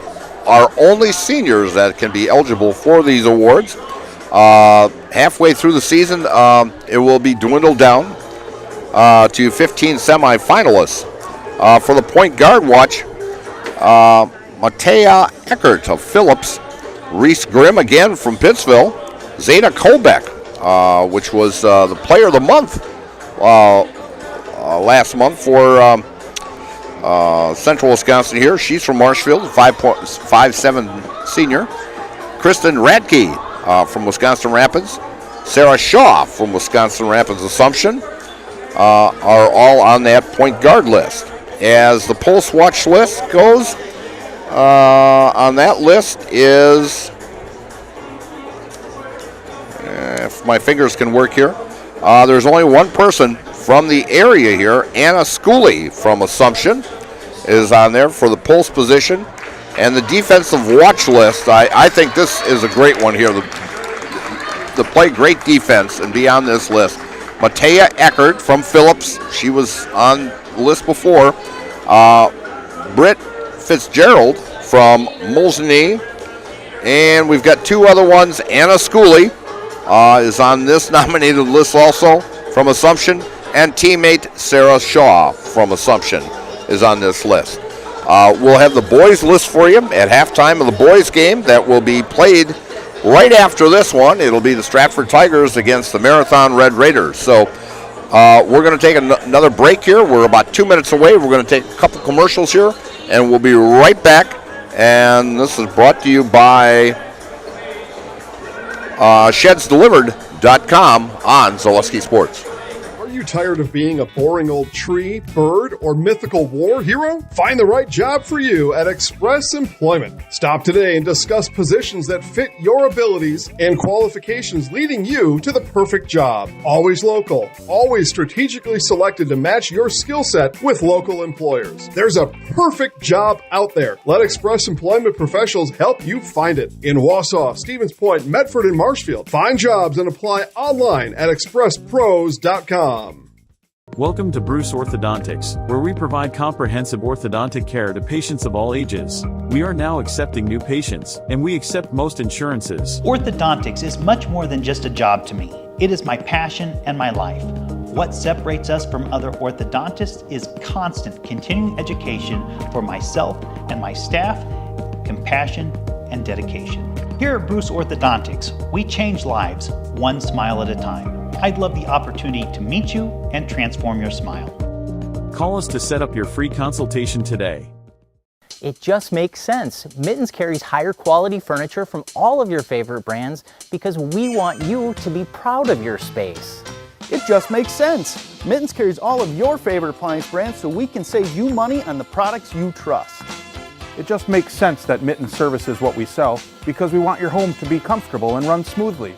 are only seniors that can be eligible for these awards. Halfway through the season, it will be dwindled down to 15 semifinalists. For the point guard watch, Matea Eckert of Phillips, Reese Grimm again from Pittsville, Zeta Kolbeck, which was the player of the month last month for Central Wisconsin here. She's from Marshfield, 5'7" senior. Kristen Radke from Wisconsin Rapids, Sarah Shaw from Wisconsin Rapids Assumption are all on that point guard list. As the Pulse Watch list goes, on that list is, if my fingers can work here, there's only one person from the area here. Anna Schooley from Assumption is on there for the Pulse position. And the defensive watch list, I think this is a great one here. To play great defense and be on this list. Matea Eckert from Phillips, she was on the list before. Britt Fitzgerald from Molsonee. And we've got two other ones. Anna Schooley is on this nominated list also from Assumption. And teammate Sarah Shaw from Assumption is on this list. We'll have the boys list for you at halftime of the boys game that will be played right after this one. It'll be the Stratford Tigers against the Marathon Red Raiders. So we're going to take another break here. We're about 2 minutes away. We're going to take a couple commercials here, and we'll be right back. And this is brought to you by ShedsDelivered.com on Zaleski Sports. Are you tired of being a boring old tree, bird, or mythical war hero? Find the right job for you at Express Employment. Stop today and discuss positions that fit your abilities and qualifications, leading you to the perfect job. Always local, always strategically selected to match your skill set with local employers. There's a perfect job out there. Let Express Employment professionals help you find it. In Wausau, Stevens Point, Medford, and Marshfield. Find jobs and apply online at expresspros.com. Welcome to Bruce Orthodontics, where we provide comprehensive orthodontic care to patients of all ages. We are now accepting new patients, and we accept most insurances. Orthodontics is much more than just a job to me. It is my passion and my life. What separates us from other orthodontists is constant continuing education for myself and my staff, compassion, and dedication. Here at Bruce Orthodontics, we change lives one smile at a time. I'd love the opportunity to meet you and transform your smile. Call us to set up your free consultation today. It just makes sense. Mittens carries higher quality furniture from all of your favorite brands because we want you to be proud of your space. It just makes sense. Mittens carries all of your favorite appliance brands so we can save you money on the products you trust. It just makes sense that Mittens services what we sell because we want your home to be comfortable and run smoothly.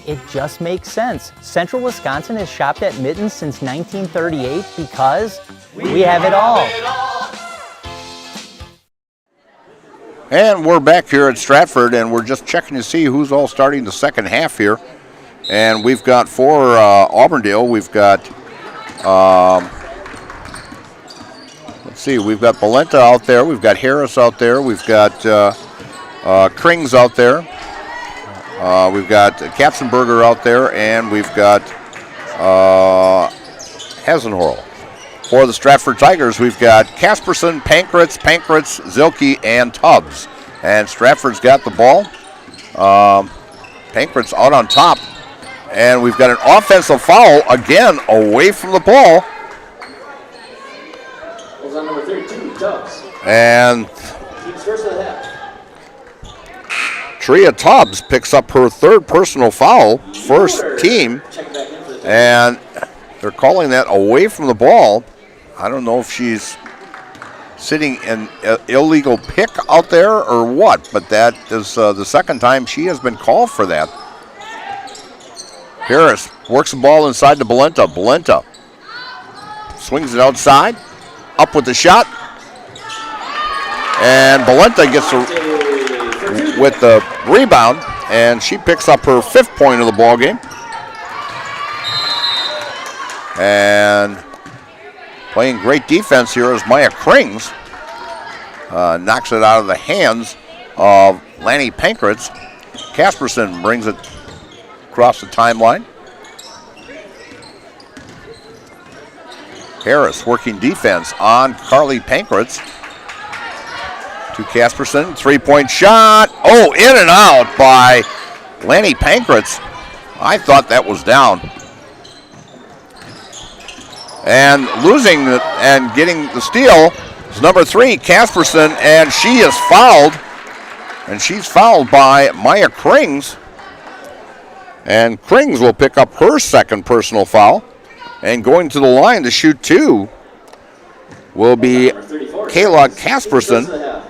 It just makes sense. Central Wisconsin has shopped at Mittens since 1938 because we have it all. And we're back here at Stratford, and we're just checking to see who's all starting the second half here. And we've got for Auburndale, we've got, let's see, we've got Balenta out there, we've got Harris out there, we've got Krings out there. We've got Katzenberger out there, and we've got Hasenhorl. For the Stratford Tigers, we've got Casperson, Pankratz, Zilke, and Tubbs. And Stratford's got the ball. Pankratz out on top. And we've got an offensive foul, again, away from the ball. Goes on number 32, Tubbs. And Team's first of the half. Tria Tubbs picks up her third personal foul, first team, and they're calling that away from the ball. I don't know if she's sitting an illegal pick out there or what, but that is the second time she has been called for that. Harris works the ball inside to Belenta. Belenta swings it outside, up with the shot, and Belenta gets with the rebound, and she picks up her 5th point of the ball game. And playing great defense here is Maya Krings. Knocks it out of the hands of Lanny Pankratz. Casperson brings it across the timeline. Harris working defense on Carly Pankratz. To Casperson, 3-point shot. Oh, in and out by Lanny Pankratz. I thought that was down. And losing and getting the steal is number 3, Casperson, and she is fouled. And she's fouled by Maya Krings. And Krings will pick up her 2nd personal foul. And going to the line to shoot 2 will be Kayla Casperson.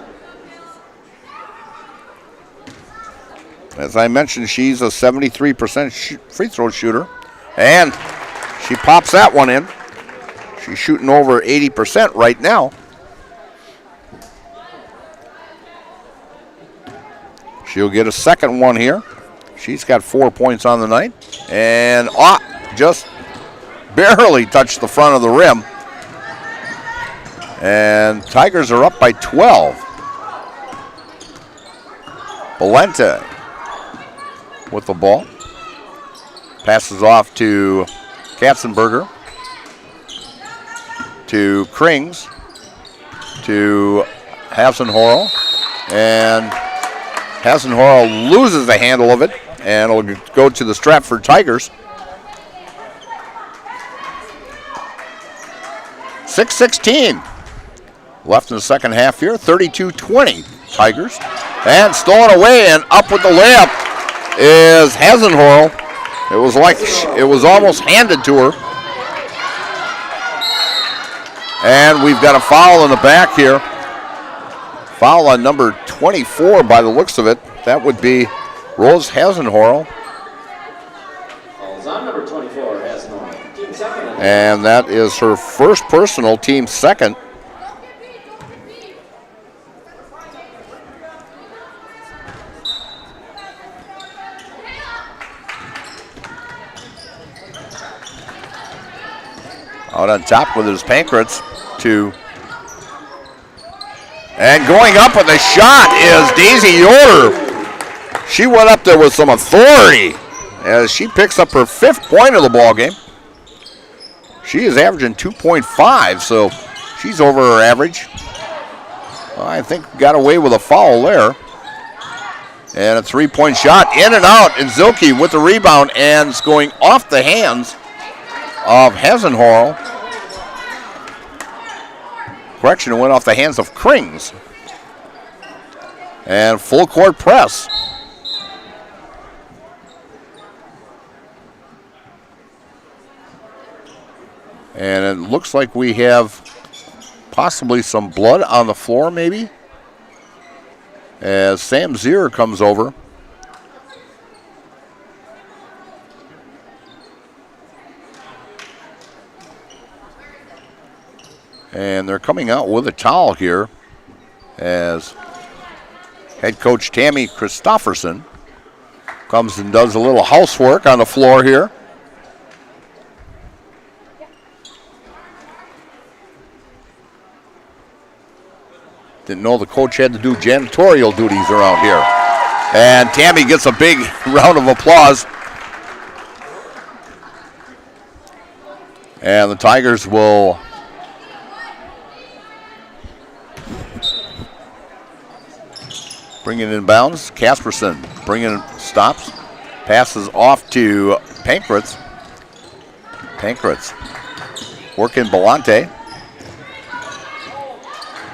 As I mentioned, she's a 73% free throw shooter. And she pops that one in. She's shooting over 80% right now. She'll get a 2nd one here. She's got 4 points on the night. And just barely touched the front of the rim. And Tigers are up by 12. Belenta with the ball. Passes off to Katzenberger. To Krings. To Hasenhorl. And Hasenhorl loses the handle of it. And it'll go to the Stratford Tigers. 6:16 left in the second half here. 32-20 Tigers. And stolen away and up with the layup is Hasenhorl. It was like it was almost handed to her. And we've got a foul in the back here. Foul on number 24 by the looks of it. That would be Rose Hasenhorl. Fouls on number 24, Hasenhorl. Team 2nd. And that is her 1st personal, team 2nd. Out on top with his Pankratz and going up with a shot is Daisy Yoder. She went up there with some authority as she picks up her 5th point of the ball game. She is averaging 2.5, so she's over her average. I think got away with a foul there. And a 3-point shot in and out, and Zilke with the rebound, and it's going off the hands of Hasenhorl. Correction, it went off the hands of Krings. And full court press. And it looks like we have possibly some blood on the floor maybe. As Sam Zier comes over. And they're coming out with a towel here as head coach Tammy Christofferson comes and does a little housework on the floor here. Didn't know the coach had to do janitorial duties around here. And Tammy gets a big round of applause. And the Tigers will bring it in bounds. Casperson stops. Passes off to Pankratz. Pankratz working Belante.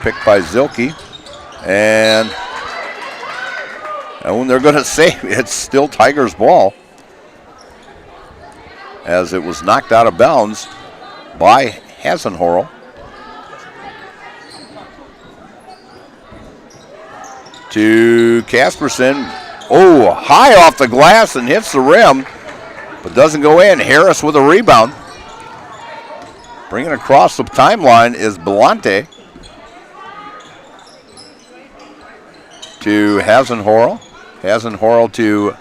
Picked by Zilke. And And they're going to say it's still Tigers ball, as it was knocked out of bounds by Hasenhorl. To Casperson. Oh, high off the glass and hits the rim, but doesn't go in. Harris with a rebound. Bringing across the timeline is Belante. To Hasenhorl. Hasenhorl to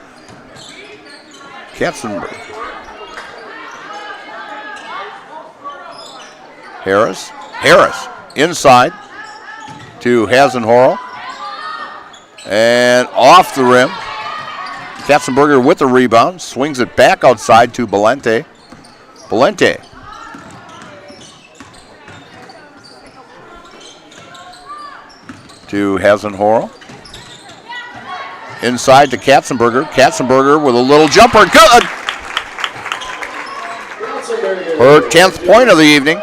Katzenberg. Harris inside to Hasenhorl. And off the rim. Katzenberger with the rebound. Swings it back outside to Belante. Belante. To Hasenhorl. Inside to Katzenberger. Katzenberger with a little jumper. Good! Her 10th point of the evening.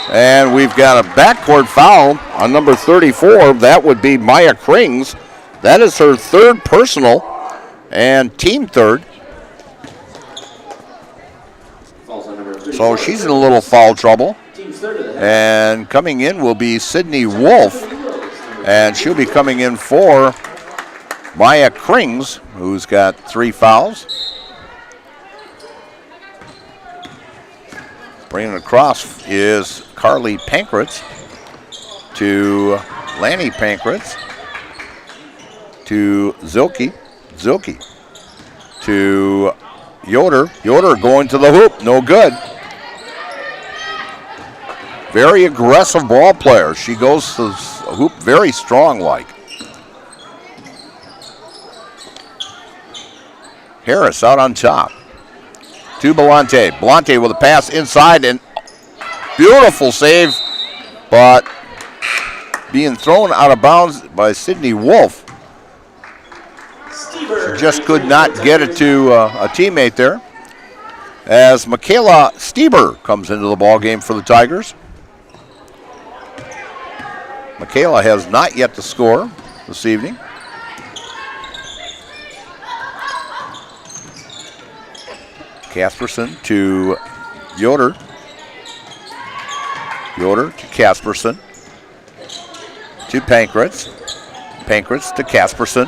And we've got a backcourt foul on number 34. That would be Maya Krings. That is her third personal and team third. So she's in a little foul trouble. And coming in will be Sydney Wolf. And she'll be coming in for Maya Krings, who's got 3 fouls. Bringing it across is Carly Pankratz to Lanny Pankratz to Zilke to Yoder going to the hoop, no good. Very aggressive ball player. She goes to the hoop very strong like. Harris out on top. To Belante. Belante with a pass inside and beautiful save, but being thrown out of bounds by Sydney Wolf. She just could not get it to a teammate there. As Michaela Stieber comes into the ball game for the Tigers. Michaela has not yet to score this evening. Casperson to Yoder. Yoder to Casperson. To Pankratz. Pankratz to Casperson.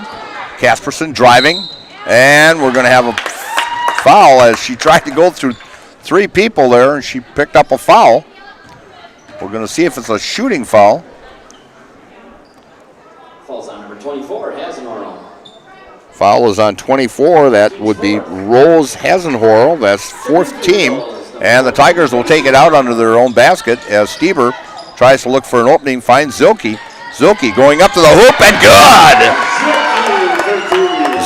Casperson driving. And we're going to have a foul as she tried to go through 3 people there and she picked up a foul. We're going to see if it's a shooting foul. Falls on number 24, Hasenhorl. Foul is on 24. That would be Rose Hasenhorl. That's 4th team. And the Tigers will take it out under their own basket as Stieber tries to look for an opening, finds Zilke. Zilke going up to the hoop and good!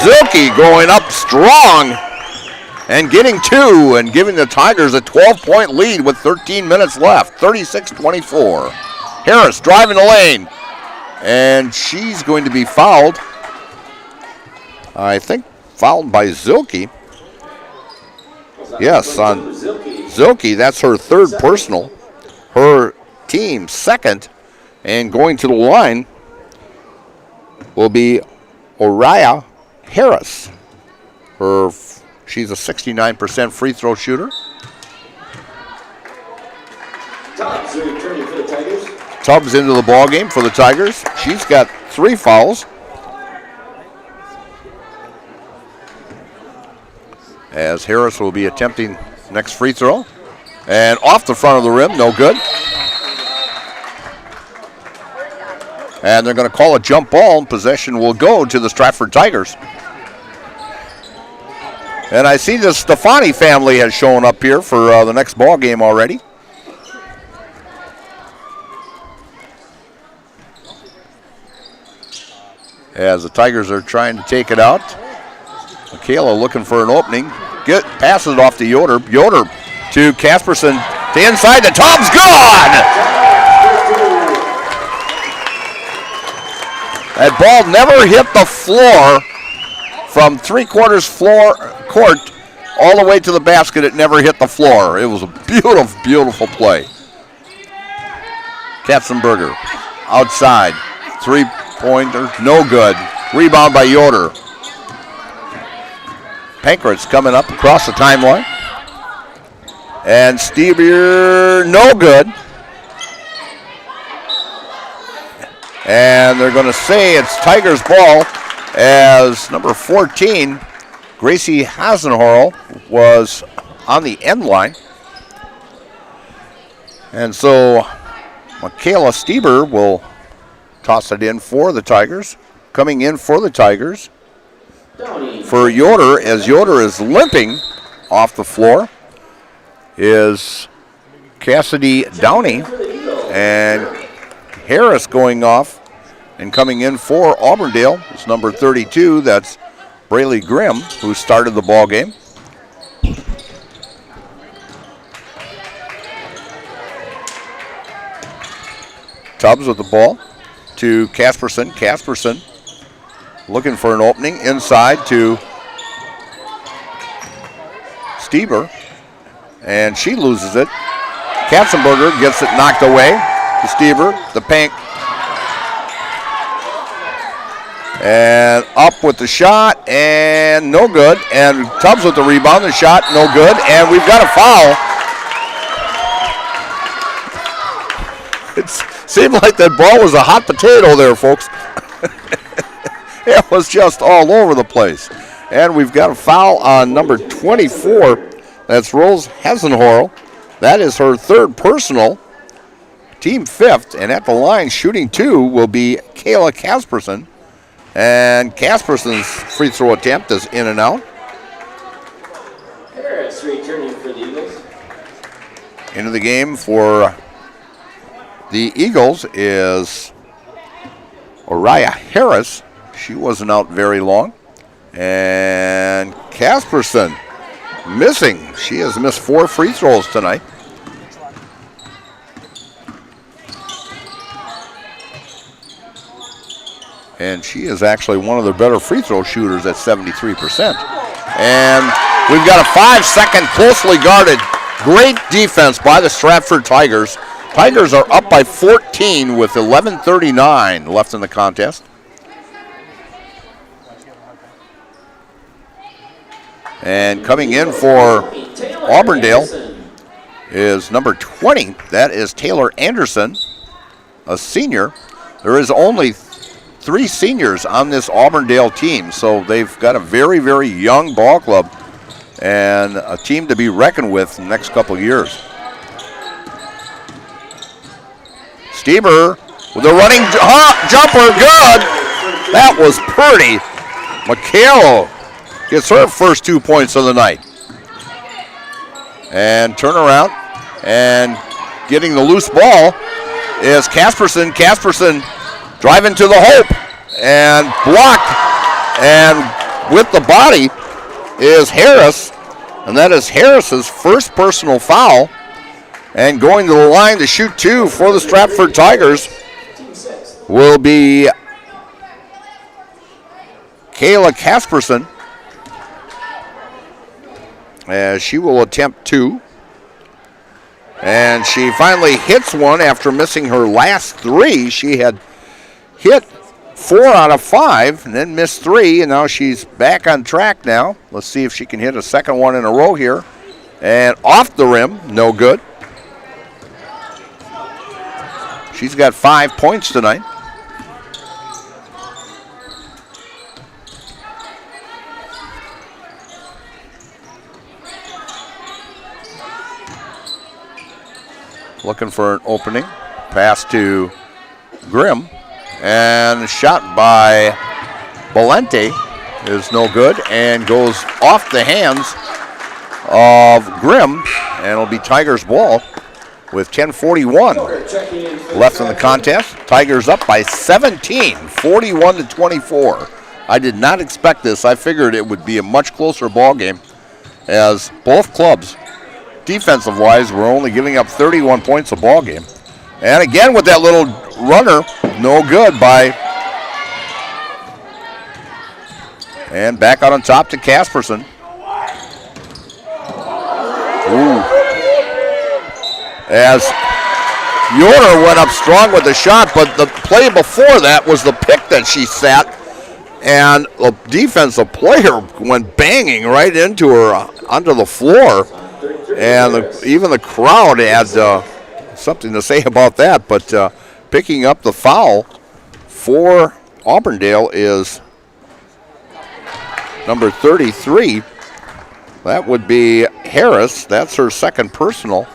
Zilke going up strong and getting 2 and giving the Tigers a 12-point lead with 13 minutes left, 36-24. Harris driving the lane. And she's going to be fouled. I think fouled by Zilke. Yes, on Zilke. That's her 3rd personal. Her team 2nd. And going to the line will be Oriah Harris. She's a 69% free throw shooter. Tubbs returning for the Tigers. Tubbs into the ball game for the Tigers. She's got 3 fouls. As Harris will be attempting next free throw. And off the front of the rim, no good. And they're going to call a jump ball, and possession will go to the Stratford Tigers. And I see the Stefani family has shown up here for the next ball game already. As the Tigers are trying to take it out. Michaela looking for an opening. Passes it off to Yoder. Yoder to Casperson. To inside. The Tubbs gone! That ball never hit the floor from 3/4 floor court all the way to the basket. It never hit the floor. It was a beautiful, beautiful play. Katzenberger outside. 3-pointer, no good. Rebound by Yoder. Pankratz coming up across the timeline. And Stieber, no good. And they're going to say it's Tigers ball as number 14, Gracie Hasenhorl, was on the end line. And so Michaela Stieber will toss it in for the Tigers. Coming in for the Tigers for Yoder, as Yoder is limping off the floor, is Cassidy Downey. And Harris going off and coming in for Auburndale is number 32. That's Braylee Grimm, who started the ball game. Tubbs with the ball to Casperson. Casperson looking for an opening inside to Stieber, and she loses it. Katzenberger gets it knocked away to Stieber. The Pank. And up with the shot, and no good. And Tubbs with the rebound, the shot, no good. And we've got a foul. It seemed like that ball was a hot potato there, folks. It was just all over the place. And we've got a foul on number 24. That's Rose Hasenhorl. That is her third personal, team fifth. And at the line, shooting two, will be Kayla Casperson. And Casperson's free throw attempt is in and out. Harris returning for the Eagles. Into the game for the Eagles is Oriah Harris. She wasn't out very long. And Casperson missing. She has missed 4 free throws tonight. And she is actually one of the better free throw shooters at 73%. And we've got a 5-second closely guarded. Great defense by the Stratford Tigers. Tigers are up by 14 with 11:39 left in the contest. And coming in for Auburndale is number 20. That is Taylor Anderson, a senior. There is only 3 seniors on this Auburndale team, so they've got a very, very young ball club and a team to be reckoned with in the next couple of years. Stieber with a running jumper, good. That was pretty. Michaela gets her first 2 points of the night. And turnaround and getting the loose ball is Casperson. Casperson driving to the hoop and blocked. And with the body is Harris. And that is Harris's first personal foul. And going to the line to shoot 2 for the Stratford Tigers will be Kayla Casperson, as she will attempt 2. And she finally hits one after missing her last 3. She had hit 4 out of 5 and then missed 3, and now she's back on track now. Let's see if she can hit a second one in a row here. And off the rim, no good. She's got 5 points tonight. Looking for an opening. Pass to Grimm. And shot by Valente is no good and goes off the hands of Grimm. And it'll be Tigers ball with 10:41 left in the contest. Tigers up by 17, 41-24. I did not expect this. I figured it would be a much closer ball game, as both clubs, defensive-wise, were only giving up 31 points a ball game. And again with that little runner, no good by. And back out on top to Casperson. Ooh. As Yoder went up strong with the shot, but the play before that was the pick that she set, and the defensive player went banging right into her onto the floor, and even the crowd had something to say about that. But picking up the foul for Auburndale is number 33. That would be Harris. That's her second personal.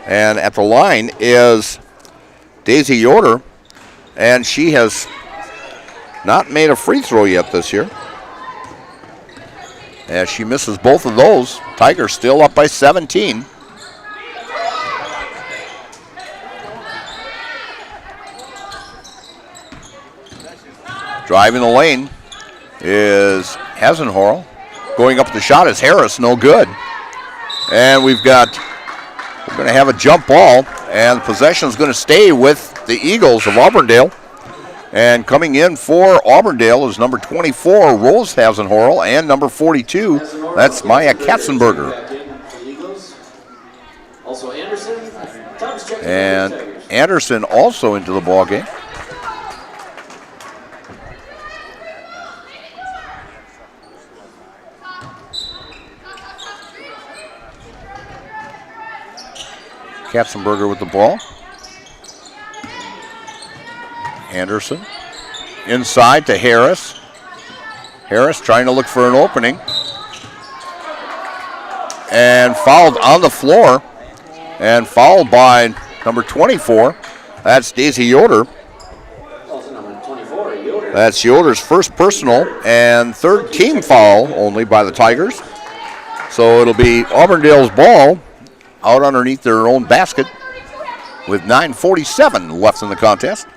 And at the line is Daisy Yoder, and she has not made a free throw yet this year. As she misses both of those, Tigers still up by 17. Driving the lane is Hasenhorl. Going up the shot is Harris, no good. And we're going to have a jump ball, and possession is going to stay with the Eagles of Auburndale. And coming in for Auburndale is number 24, Rose Hasenhorl, and number 42, that's Maya Katzenberger. Also Anderson. And Anderson also into the ball game. Katzenberger with the ball. Anderson inside to Harris. Harris trying to look for an opening. And fouled on the floor. And fouled by number 24. That's Daisy Yoder. That's Yoder's first personal and third team foul only by the Tigers. So it'll be Auburndale's ball out underneath their own basket with 9:47 left in the contest.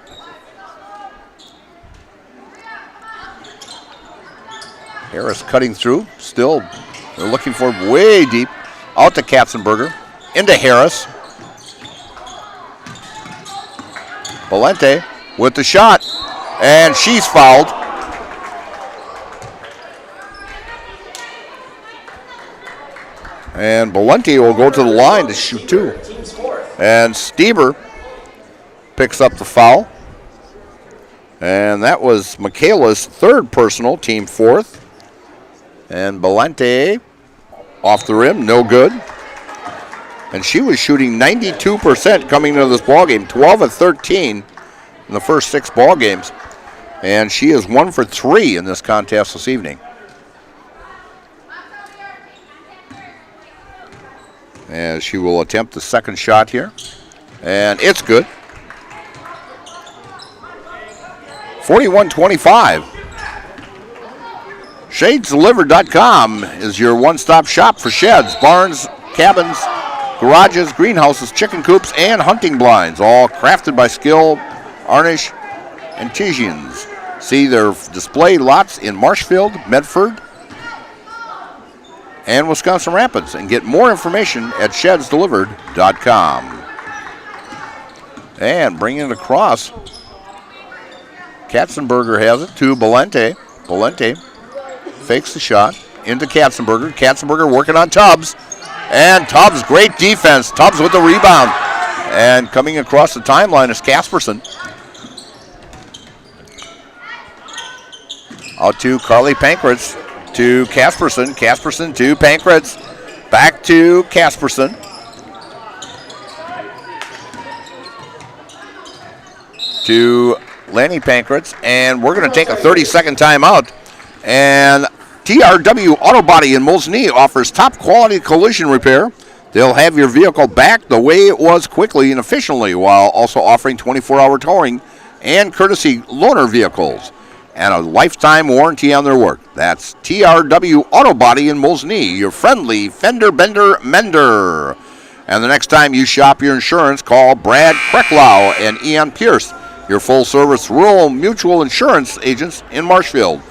Harris cutting through. Still, they're looking for way deep. Out to Katzenberger. Into Harris. Valente with the shot. And she's fouled. And Valente will go to the line to shoot two. And Stieber picks up the foul. And that was Michaela's third personal, team fourth. And Valente off the rim, no good. And she was shooting 92% coming into this ball game, 12 of 13 in the first 6 ball games. And she is 1 for 3 in this contest this evening. As she will attempt the second shot here. And it's good. 41-25. ShadesDelivered.com is your one-stop shop for sheds, barns, cabins, garages, greenhouses, chicken coops, and hunting blinds, all crafted by skilled Arnish and Tizians. See their display lots in Marshfield, Medford, and Wisconsin Rapids, and get more information at ShadesDelivered.com. And bringing it across, Katzenberger has it to Valente. Valente fakes the shot into Katzenberger. Katzenberger working on Tubbs. And Tubbs, great defense. Tubbs with the rebound. And coming across the timeline is Casperson. Out to Carly Pankratz. To Casperson. Casperson to Pankratz. Back to Casperson. To Lanny Pankratz. And we're going to take a 30-second timeout. And TRW Auto Body in Mosinee offers top quality collision repair. They'll have your vehicle back the way it was quickly and efficiently, while also offering 24-hour towing and courtesy loaner vehicles and a lifetime warranty on their work. That's TRW Auto Body in Mosinee, your friendly fender bender mender. And the next time you shop your insurance, call Brad Krecklau and Ian Pierce, your full-service rural mutual insurance agents in Marshfield.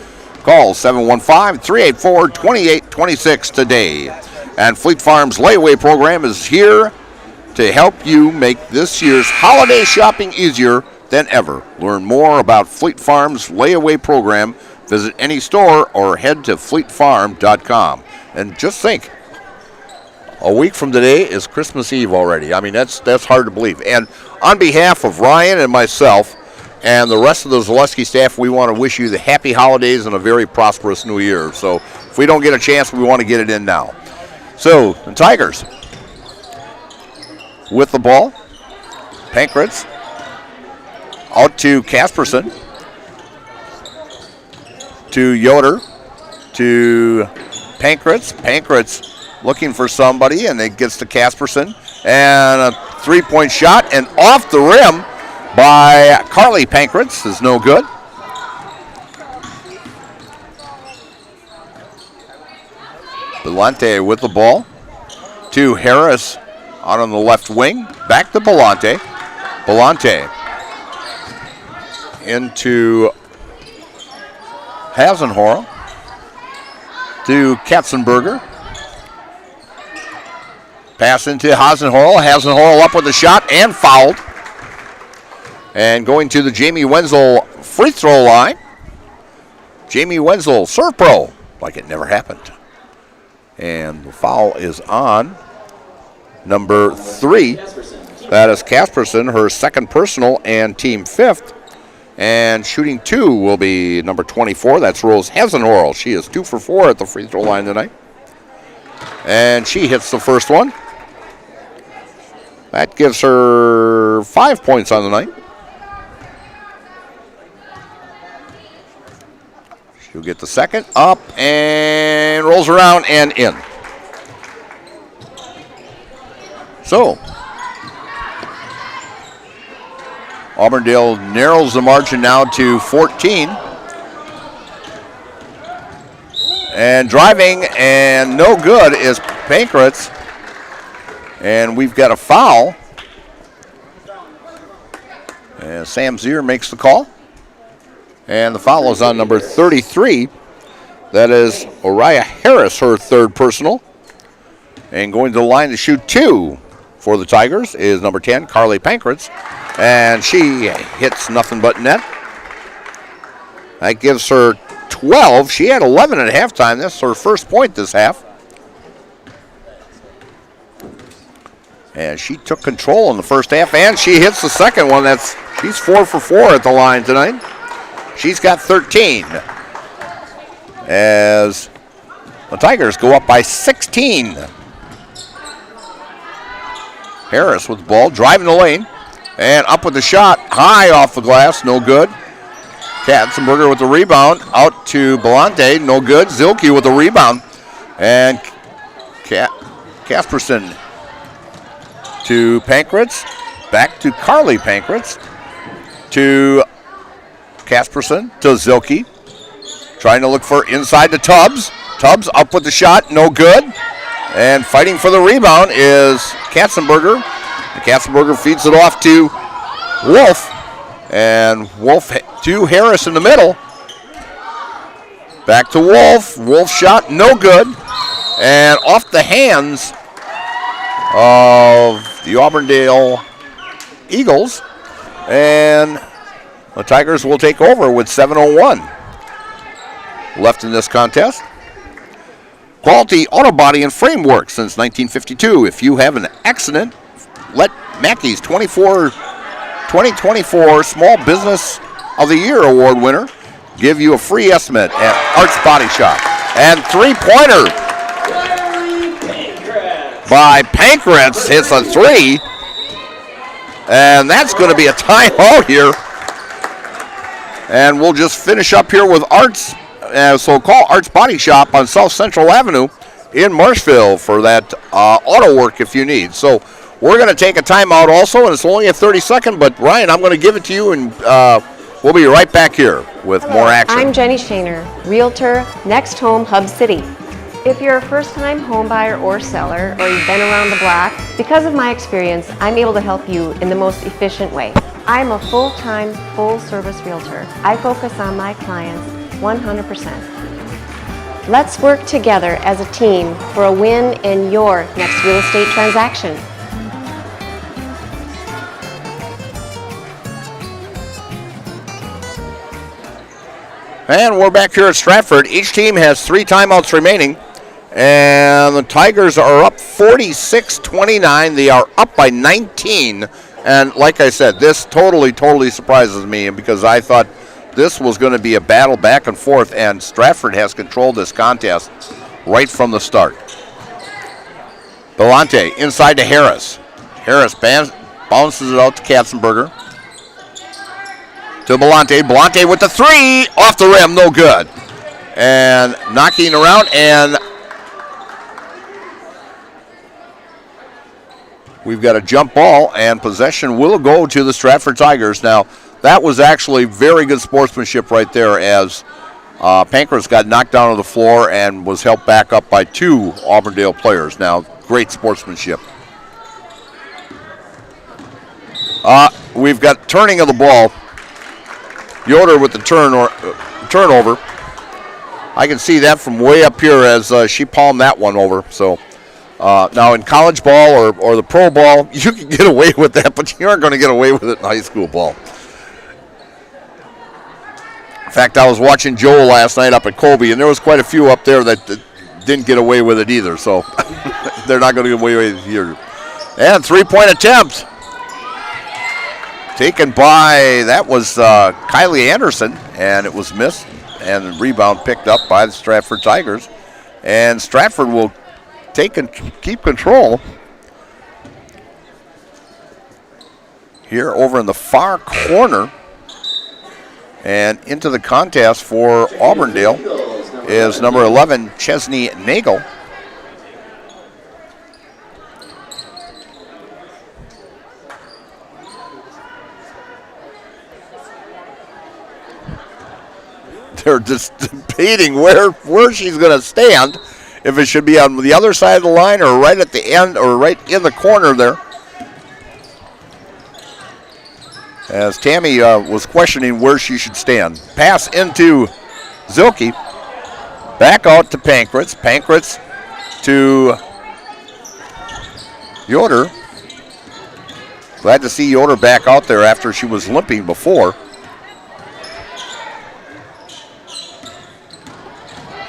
Call 715-384-2826 today. And Fleet Farm's layaway program is here to help you make this year's holiday shopping easier than ever. Learn more about Fleet Farm's layaway program. Visit any store or head to fleetfarm.com. And just think, A week from today is Christmas Eve already. I mean, that's hard to believe. And on behalf of Ryan and myself and the rest of the Zaleski staff, we want to wish you the happy holidays and a very prosperous new year. So if we don't get a chance, we want to get it in now. So the Tigers with the ball. Pankratz out to Casperson. To Yoder. To Pankratz. Pankratz looking for somebody, and it gets to Casperson. And a three-point shot, and off the rim by Carly Pankratz is no good. Belante with the ball to Harris out on the left wing. Back to Belante. Belante into Hasenhorl to Katzenberger. Pass into Hasenhorl. Hasenhorl up with a shot and fouled. And going to the Jamie Wenzel free throw line. Jamie Wenzel, serve pro, like it never happened. And the foul is on number 3. That is Casperson, her second personal and team 5th. And shooting 2 will be number 24. That's Rose Hasenhorl. She is 2 for 4 at the free throw line tonight. And she hits the first one. That gives her 5 points on the night. She'll get the second, up and rolls around and in. So, Auburndale narrows the margin now to 14. And driving and no good is Pankratz. And we've got a foul. And Sam Zier makes the call. And the foul is on number 33. That is Oriah Harris, her third personal. And going to the line to shoot 2 for the Tigers is number 10, Carly Pankratz. And she hits nothing but net. That gives her 12. She had 11 at halftime. That's her first point this half. And she took control in the first half, and she hits the second one. She's 4 for 4 at the line tonight. She's got 13. As the Tigers go up by 16. Harris with the ball, driving the lane, and up with the shot, high off the glass, no good. Katzenberger with the rebound, out to Belante, no good. Zilke with the rebound, and Casperson to Pankratz, back to Carly Pankratz, to Casperson, to Zilke, trying to look for inside to Tubbs. Tubbs up with the shot, no good. And fighting for the rebound is Katzenberger. Katzenberger feeds it off to Wolf. And Wolf to Harris in the middle. Back to Wolf. Wolf shot, no good. And off the hands of the Auburndale Eagles. And the Tigers will take over with 7:01 left in this contest. Quality Auto Body and Framework since 1952. If you have an accident, let Mackey's 2024 Small Business of the Year Award winner give you a free estimate at Art's Body Shop. And three-pointer by Pankratz hits a 3. And that's going to be a timeout here. And we'll just finish up here with Art's. So call Art's Body Shop on South Central Avenue in Marshville for that auto work if you need. So we're going to take a timeout also, and it's only a 30-second, but Ryan, I'm going to give it to you, and we'll be right back here with more action. I'm Jenny Shaner, Realtor, Next Home Hub City. If you're a first-time home buyer or seller, or you've been around the block, because of my experience, I'm able to help you in the most efficient way. I'm a full-time, full-service realtor. I focus on my clients 100%. Let's work together as a team for a win in your next real estate transaction. And we're back here at Stratford. Each team has 3 timeouts remaining. And the Tigers are up 46-29. They are up by 19. And like I said, this totally surprises me because I thought this was going to be a battle back and forth, and Stratford has controlled this contest right from the start. Belante inside to Harris. Harris bounces it out to Katzenberger. To Belante. Belante with the three. Off the rim, no good. And knocking around, and we've got a jump ball, and possession will go to the Stratford Tigers. Now, that was actually very good sportsmanship right there as Pankhurst got knocked down to the floor and was helped back up by two Auburndale players. Now, great sportsmanship. We've got turning of the ball. Yoder with the turnover. I can see that from way up here as she palmed that one over. So now in college ball or the pro ball, you can get away with that, but you aren't going to get away with it in high school ball. In fact, I was watching Joel last night up at Colby, and there was quite a few up there that didn't get away with it either. So they're not going to get away with it here. And three-point attempt. Taken by, that was Kylie Anderson, and it was missed. And the rebound picked up by the Stratford Tigers. And Stratford will take and keep control here over in the far corner. And into the contest for Auburndale is number 11, Chesney Nagel. They're just debating where she's going to stand, if it should be on the other side of the line or right at the end or right in the corner there. As Tammy was questioning where she should stand. Pass into Zilke. Back out to Pankhurst. Pankhurst to Yoder. Glad to see Yoder back out there after she was limping before.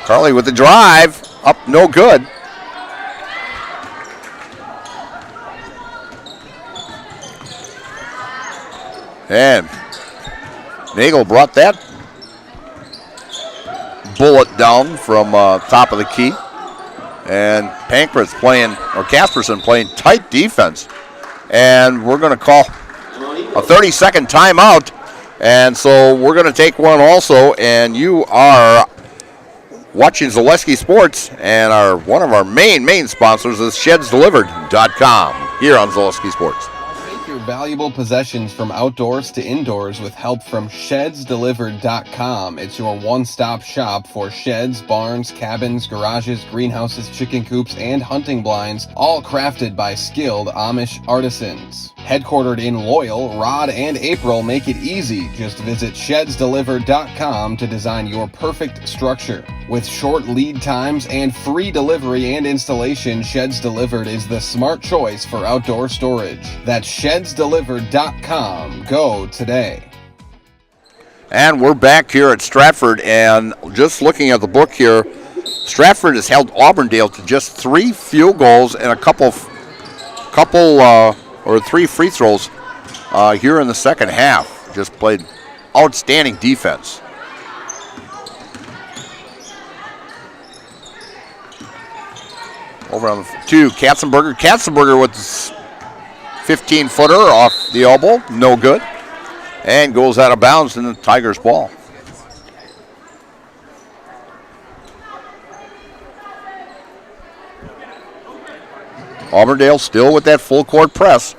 Carly with the drive. Up, no good. And Nagel brought that bullet down from top of the key. And Pankhurst playing, or Casperson playing tight defense. And we're going to call a 30-second timeout. And so we're going to take one also. And you are watching Zaleski Sports, and one of our main sponsors is ShedsDelivered.com here on Zaleski Sports. Your valuable possessions from outdoors to indoors with help from ShedsDelivered.com. It's your one-stop shop for sheds, barns, cabins, garages, greenhouses, chicken coops, and hunting blinds, all crafted by skilled Amish artisans. Headquartered in Loyal, Rod and April make it easy. Just visit ShedsDelivered.com to design your perfect structure. With short lead times and free delivery and installation, Sheds Delivered is the smart choice for outdoor storage. That's ShedsDelivered.com. Go today. And we're back here at Stratford, and just looking at the book here, Stratford has held Auburndale to just 3 field goals and a couple or 3 free throws here in the second half. Just played outstanding defense. Over on to Katzenberger. Katzenberger with this 15-footer off the elbow. No good. And goes out of bounds in the Tigers' ball. Auburndale still with that full court press.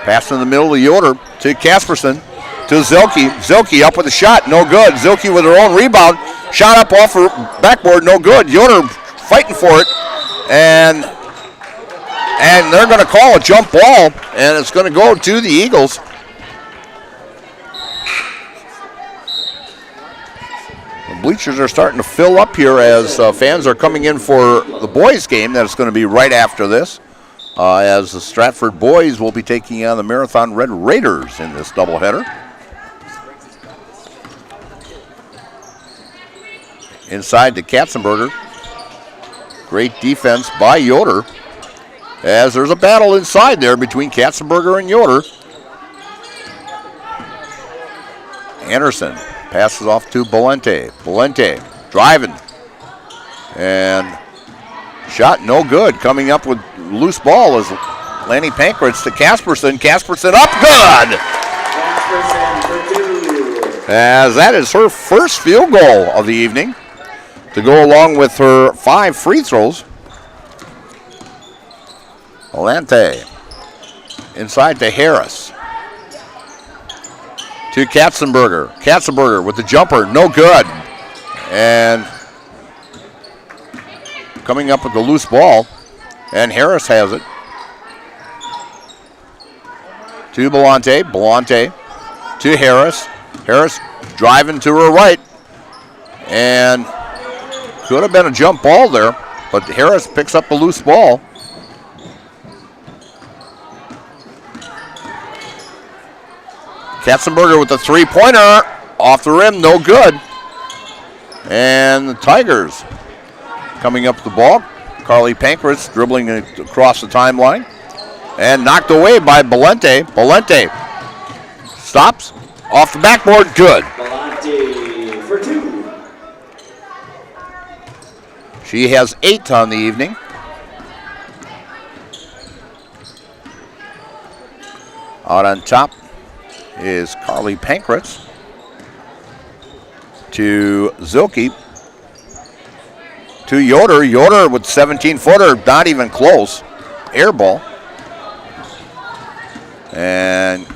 Pass in the middle to Yoder to Casperson to Zilke. Zilke up with a shot, no good. Zilke with her own rebound. Shot up off her backboard, no good. Yoder fighting for it. And they're going to call a jump ball, and it's going to go to the Eagles. The bleachers are starting to fill up here as fans are coming in for the boys' game that's going to be right after this, as the Stratford boys will be taking on the Marathon Red Raiders in this doubleheader. inside to Katzenberger. Great defense by Yoder, as there's a battle inside there between Katzenberger and Yoder. Anderson passes off to Valente. Valente driving. And shot no good. Coming up with loose ball is Lanny Pankratz to Casperson. Casperson up good! Casperson for 2. As that is her first field goal of the evening, to go along with her 5 free throws. Valente inside to Harris. To Katzenberger. Katzenberger with the jumper, no good. And coming up with the loose ball, and Harris has it. To Belante. Belante to Harris. Harris driving to her right. And could have been a jump ball there, but Harris picks up the loose ball. Katzenberger with the three-pointer. Off the rim, no good. And the Tigers coming up the ball. Carly Pankratz dribbling it across the timeline. And knocked away by Belente. Belente stops. Off the backboard, good. Belante for 2. She has 8 on the evening. Out on top is Carly Pankratz to Zilke to Yoder. Yoder with 17-footer, not even close. Air ball. And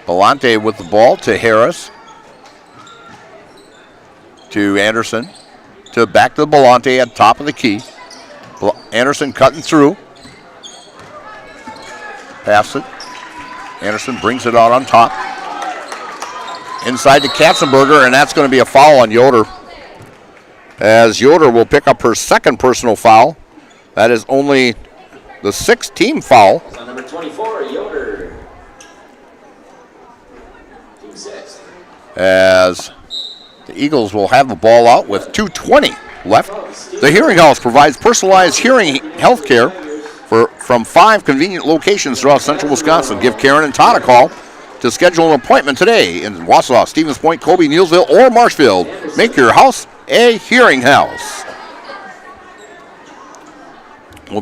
Belante with the ball to Harris. To Anderson. To back to Belante at top of the key. Anderson cutting through. Pass it. Anderson brings it out on top. Inside to Katzenberger, and that's going to be a foul on Yoder. As Yoder will pick up her second personal foul. That is only the 6th team foul. On number 24, Yoder. Team 6. As the Eagles will have the ball out with 2:20 left. The Hearing House provides personalized hearing health care from 5 convenient locations throughout central Wisconsin. Give Karen and Todd a call to schedule an appointment today in Wausau, Stevens Point, Colby, Neilsville, or Marshfield. Make your house a hearing house. We'll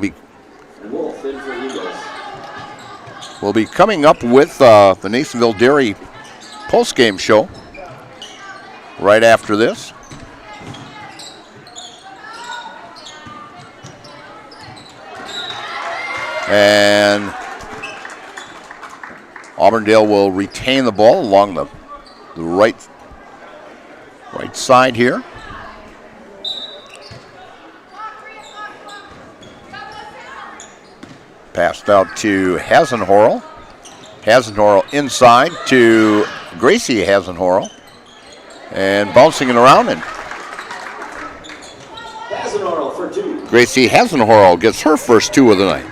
be coming up with the Nasonville Dairy postgame show right after this. And Auburndale will retain the ball along the right side here. Passed out to Hasenhorl. Hasenhorl inside to Gracie Hasenhorl. And bouncing it around, and Hasenhorl for 2. Gracie Hasenhorl gets her first 2 of the night.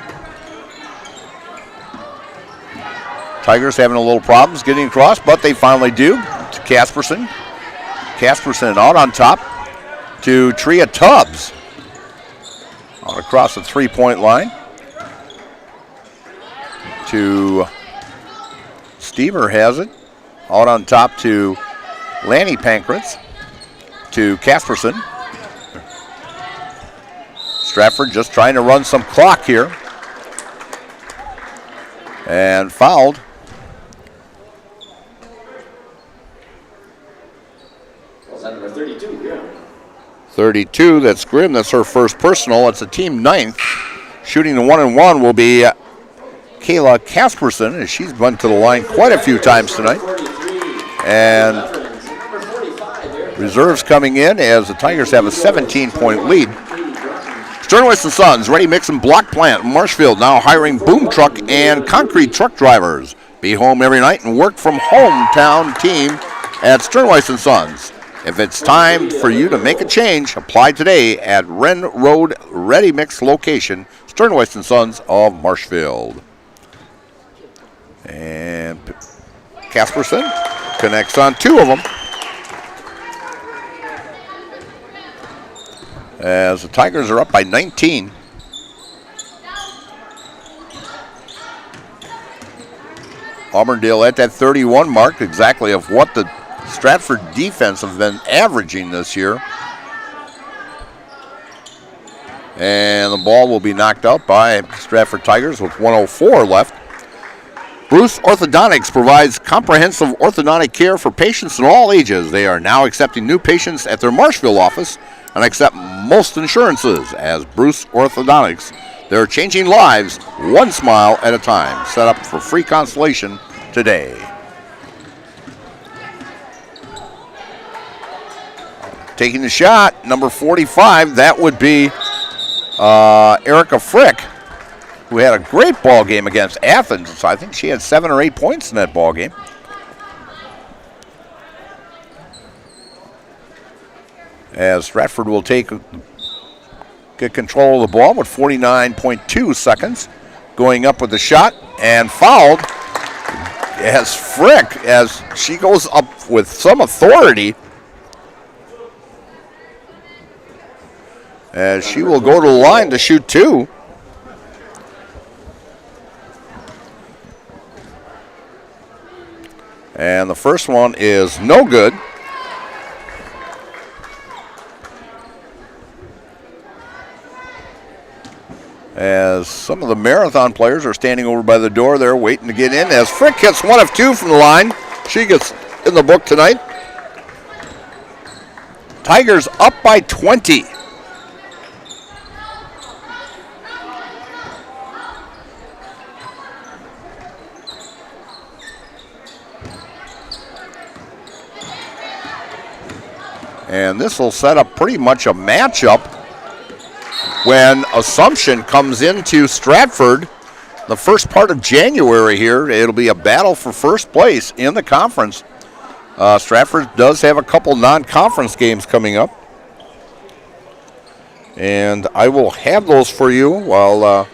Tigers having a little problems getting across, but they finally do. To Casperson. Casperson out on top to Tria Tubbs. Out across the 3-point line. To Stever has it. Out on top to Lanny Pankratz. To Casperson. Stratford just trying to run some clock here. And fouled. Was that number 32, Grimm? 32, that's Grimm. That's her first personal. It's a team 9th. Shooting the 1-and-1 will be Kayla Casperson, as she's been to the line quite a few times tonight. And reserves coming in as the Tigers have a 17-point lead. Sternweiss & Sons, Ready Mix and Block Plant, Marshfield, now hiring boom truck and concrete truck drivers. Be home every night and work from hometown team at Sternweiss & Sons. If it's time for you to make a change, apply today at Wren Road Ready Mix location, Sternweiss & Sons of Marshfield. And Casperson connects on 2 of them. as the Tigers are up by 19. Auburndale at that 31 mark, exactly of what the Stratford defense have been averaging this year. And the ball will be knocked out by Stratford Tigers with 1:04 left. Bruce Orthodontics provides comprehensive orthodontic care for patients in all ages. They are now accepting new patients at their Marshville office and accept most insurances as Bruce Orthodontics. They're changing lives one smile at a time. Set up for free consultation today. Taking the shot, number 45, that would be Erica Frick, who had a great ball game against Athens. So I think she had 7 or 8 points in that ball game. As Stratford will get control of the ball with 49.2 seconds. Going up with the shot and fouled as Frick, as she goes up with some authority. As she will go to the line to shoot 2. And the first one is no good. As some of the Marathon players are standing over by the door there waiting to get in. As Frick hits 1 of 2 from the line. She gets in the book tonight. Tigers up by 20. And this will set up pretty much a matchup when Assumption comes into Stratford the first part of January here. It'll be a battle for first place in the conference. Stratford does have a couple non-conference games coming up. And I will have those for you while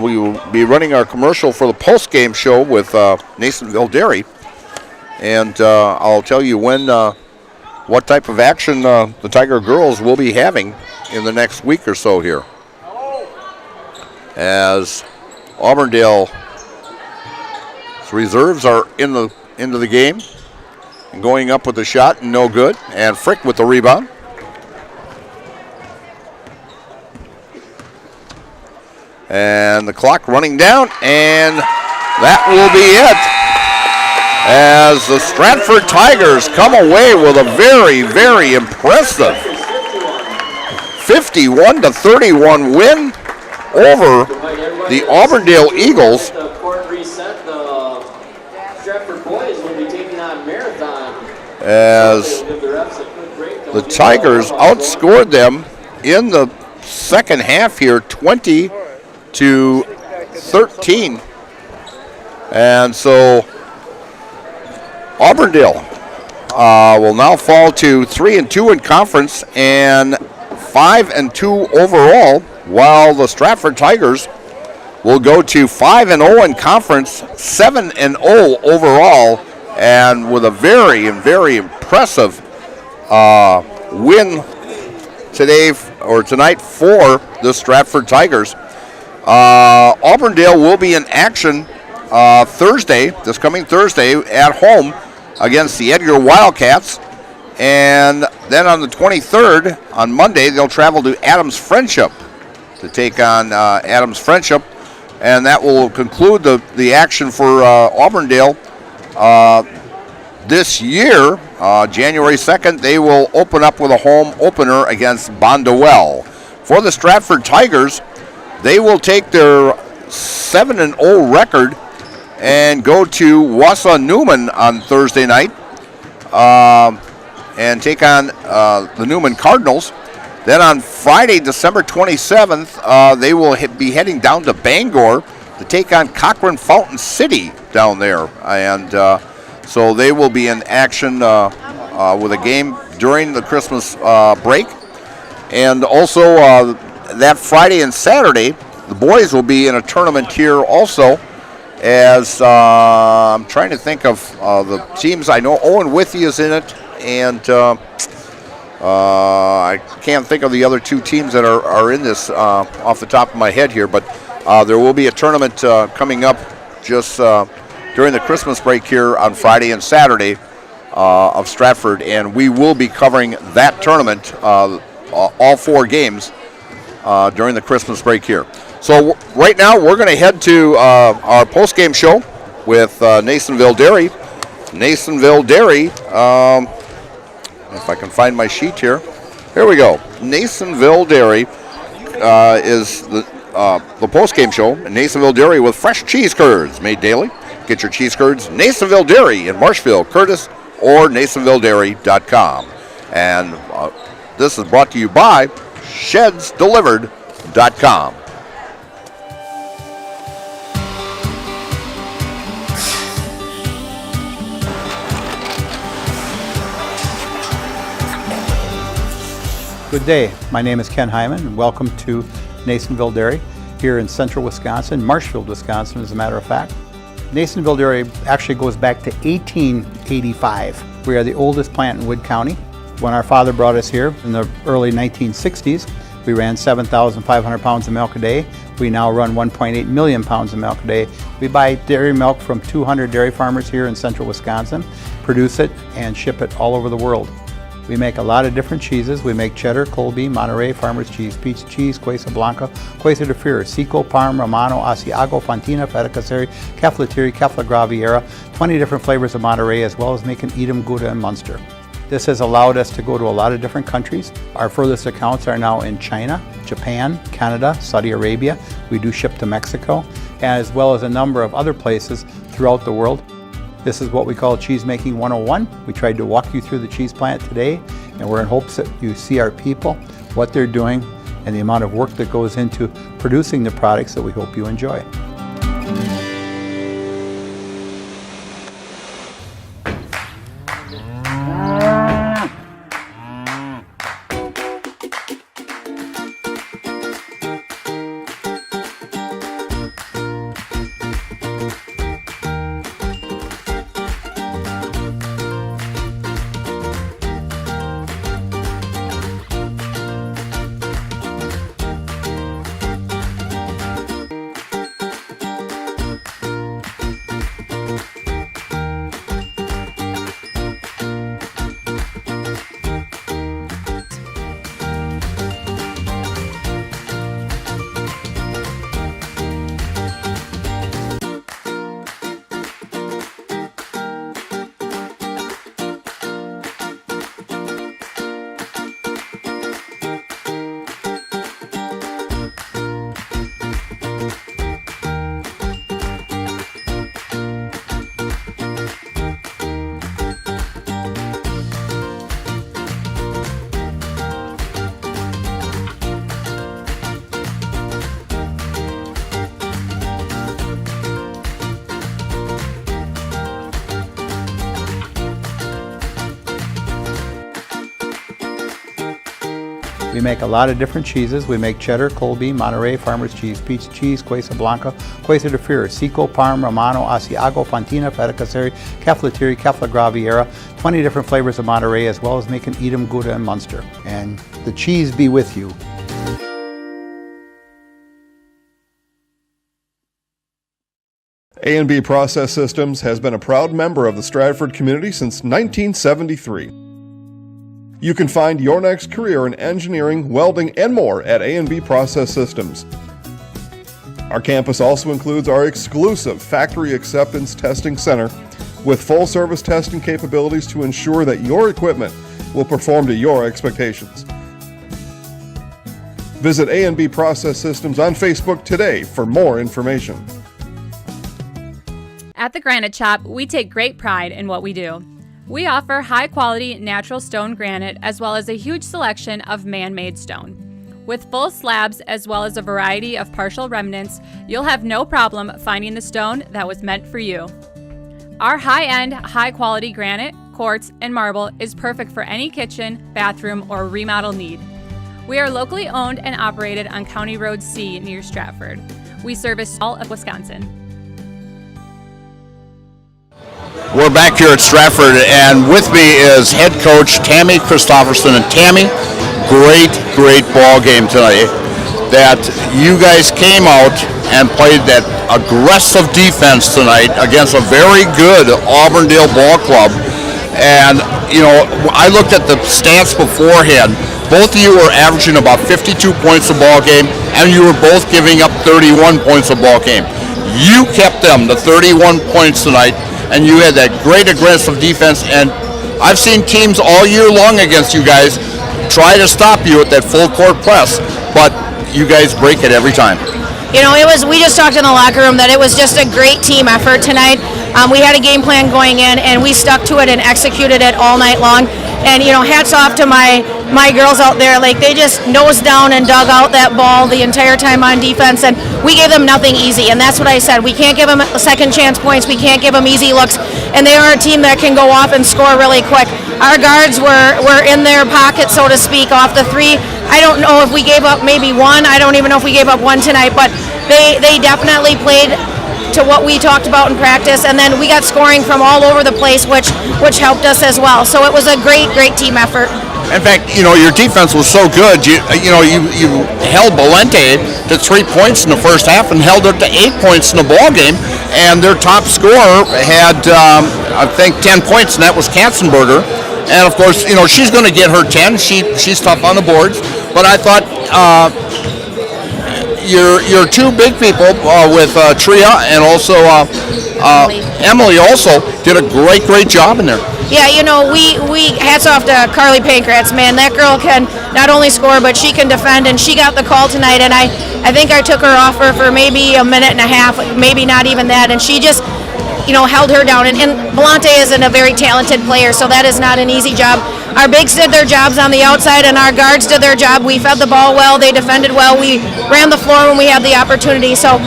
we will be running our commercial for the post-game show with Nasonville Dairy. And I'll tell you when, what type of action the Tiger girls will be having in the next week or so here. As Auburndale's reserves are into the game and going up with the shot and no good. And Frick with the rebound. And the clock running down, and that will be it. As the Stratford Tigers come away with a very, very impressive 51-31 win over the Auburndale Eagles. The court reset. The Stratford boys will be taking on Marathon. As the Tigers outscored them in the second half here, 20-13. And so Auburndale will now fall to 3-2 in conference and 5-2 overall, while the Stratford Tigers will go to 5-0 in conference, 7-0 overall, and with a very, very impressive win tonight for the Stratford Tigers. Auburndale will be in action this coming Thursday at home against the Edgar Wildcats. And then on the 23rd, on Monday, they'll travel to Adams Friendship to take on Adams Friendship. And that will conclude the action for Auburndale this year. January 2nd, they will open up with a home opener against Bondwell. For the Stratford Tigers, they will take their 7-0 record and go to Wausau Newman on Thursday night and take on the Newman Cardinals. Then on Friday, December 27th, they will be heading down to Bangor to take on Cochrane Fountain City down there. And so they will be in action with a game during the Christmas break. And also that Friday and Saturday, the boys will be in a tournament here also. As I'm trying to think of the teams. I know Owen Withey is in it, and I can't think of the other two teams that are in this off the top of my head here, but there will be a tournament coming up just during the Christmas break here on Friday and Saturday of Stratford, and we will be covering that tournament, all 4 games during the Christmas break here. So right now we're going to head to our post-game show with Nasonville Dairy. Nasonville Dairy, if I can find my sheet here. Here we go. Nasonville Dairy is the post-game show. Nasonville Dairy with fresh cheese curds made daily. Get your cheese curds, Nasonville Dairy in Marshfield, Curtis, or NasonvilleDairy.com. And this is brought to you by ShedsDelivered.com. Good day. My name is Ken Hyman, and welcome to Nasonville Dairy here in central Wisconsin, Marshfield, Wisconsin, as a matter of fact. Nasonville Dairy actually goes back to 1885. We are the oldest plant in Wood County. When our father brought us here in the early 1960s, we ran 7,500 pounds of milk a day. We now run 1.8 million pounds of milk a day. We buy dairy milk from 200 dairy farmers here in central Wisconsin, produce it, and ship it all over the world. We make a lot of different cheeses. We make cheddar, Colby, Monterey, Farmer's Cheese, Pizza Cheese, Quesa Blanca, Quesa de Freer, Seco, Parm, Romano, Asiago, Fontina, Feta Caseri, Cafflatiri, Caffla Graviera, 20 different flavors of Monterey, as well as making Edam, Gouda, and Munster. This has allowed us to go to a lot of different countries. Our furthest accounts are now in China, Japan, Canada, Saudi Arabia. We do ship to Mexico, as well as a number of other places throughout the world. This is what we call Cheese Making 101. We tried to walk you through the cheese plant today, and we're in hopes that you see our people, what they're doing, and the amount of work that goes into producing the products that we hope you enjoy. We make a lot of different cheeses. We make cheddar, Colby, Monterey, Farmer's Cheese, Pizza Cheese, Quesa Blanca, Quesa de Freer, Seco, Parm, Romano, Asiago, Fontina, Feta Caseri, Cafflatiri, Caffla Graviera, 20 different flavors of Monterey, as well as making Edam, Gouda, and Munster. And the cheese be with you. A&B Process Systems has been a proud member of the Stratford community since 1973. You can find your next career in engineering, welding, and more at A&B Process Systems. Our campus also includes our exclusive Factory Acceptance Testing Center with full-service testing capabilities to ensure that your equipment will perform to your expectations. Visit A&B Process Systems on Facebook today for more information. At the Granite Shop, we take great pride in what we do. We offer high-quality natural stone granite as well as a huge selection of man-made stone. With full slabs as well as a variety of partial remnants, you'll have no problem finding the stone that was meant for you. Our high-end, high-quality granite, quartz, and marble is perfect for any kitchen, bathroom, or remodel need. We are locally owned and operated on County Road C near Stratford. We service all of Wisconsin. We're back here at Stratford, and with me is head coach Tammy Christopherson. And Tammy, great ball game tonight. That you guys came out and played that aggressive defense tonight against a very good Auburndale ball club. And, you know, I looked at the stats beforehand. Both of you were averaging about 52 points a ball game, and you were both giving up 31 points a ball game. You kept them to 31 points tonight, and you had that great aggressive defense. And I've seen teams all year long against you guys try to stop you at that full court press, but you guys break it every time. You know, we just talked in the locker room that it was just a great team effort tonight. We had a game plan going in, and we stuck to it and executed it all night long. And, you know, hats off to my girls out there. Like, they just nosed down and dug out that ball the entire time on defense, and we gave them nothing easy. And that's what I said. We can't give them second chance points. We can't give them easy looks. And they are a team that can go off and score really quick. Our guards were in their pocket, so to speak, off the three. I don't know if we gave up maybe one. I don't even know if we gave up one tonight, but they definitely played to what we talked about in practice, and then we got scoring from all over the place, which helped us as well. So it was a great team effort. In fact, you know, your defense was so good. You held Valente to 3 points in the first half and held it to 8 points in the ball game. And their top scorer had, I think, 10 points, and that was Katzenberger. And of course, you know, she's going to get her 10. She's tough on the boards. But I thought your two big people with Tria and also Emily also did a great job in there. Yeah, you know, we hats off to Carly Pankratz, man. That girl can not only score, but she can defend, and she got the call tonight, and I think I took her off her for maybe a minute and a half, maybe not even that, and she just, you know, held her down. And Valente isn't a very talented player, so that is not an easy job. Our bigs did their jobs on the outside, and our guards did their job. We fed the ball well. They defended well. We ran the floor when we had the opportunity. So,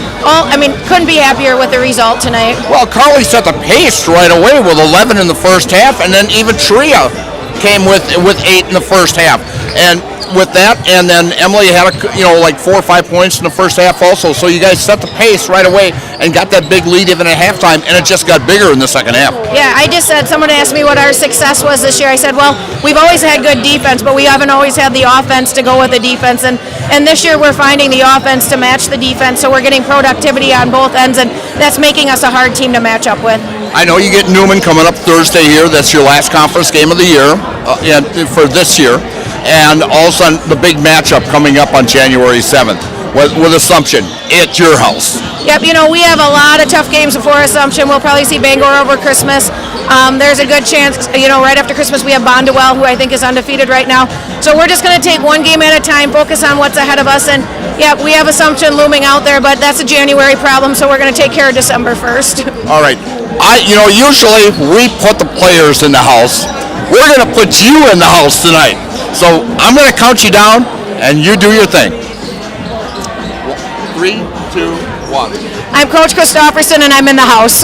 couldn't be happier with the result tonight. Well, Carly set the pace right away with 11 in the first half, and then even Tria came with 8 in the first half. And with that, and then Emily had like 4 or 5 points in the first half also. So you guys set the pace right away and got that big lead even at halftime, and it just got bigger in the second half. Yeah, I just said, someone asked me what our success was this year. I said, well, we've always had good defense, but we haven't always had the offense to go with the defense. And this year we're finding the offense to match the defense, so we're getting productivity on both ends, and that's making us a hard team to match up with. I know you get Newman coming up Thursday here. That's your last conference game of the year for this year. And also the big matchup coming up on January 7th with Assumption at your house. Yep, you know, we have a lot of tough games before Assumption. We'll probably see Bangor over Christmas. There's a good chance, you know, right after Christmas we have Bondwell, who I think is undefeated right now. So we're just going to take one game at a time, focus on what's ahead of us. And, yeah, we have Assumption looming out there, but that's a January problem, so we're going to take care of December 1st. All right. Usually we put the players in the house. We're going to put you in the house tonight. So I'm going to count you down, and you do your thing. 3, 2, 1. I'm Coach Christopherson, and I'm in the house.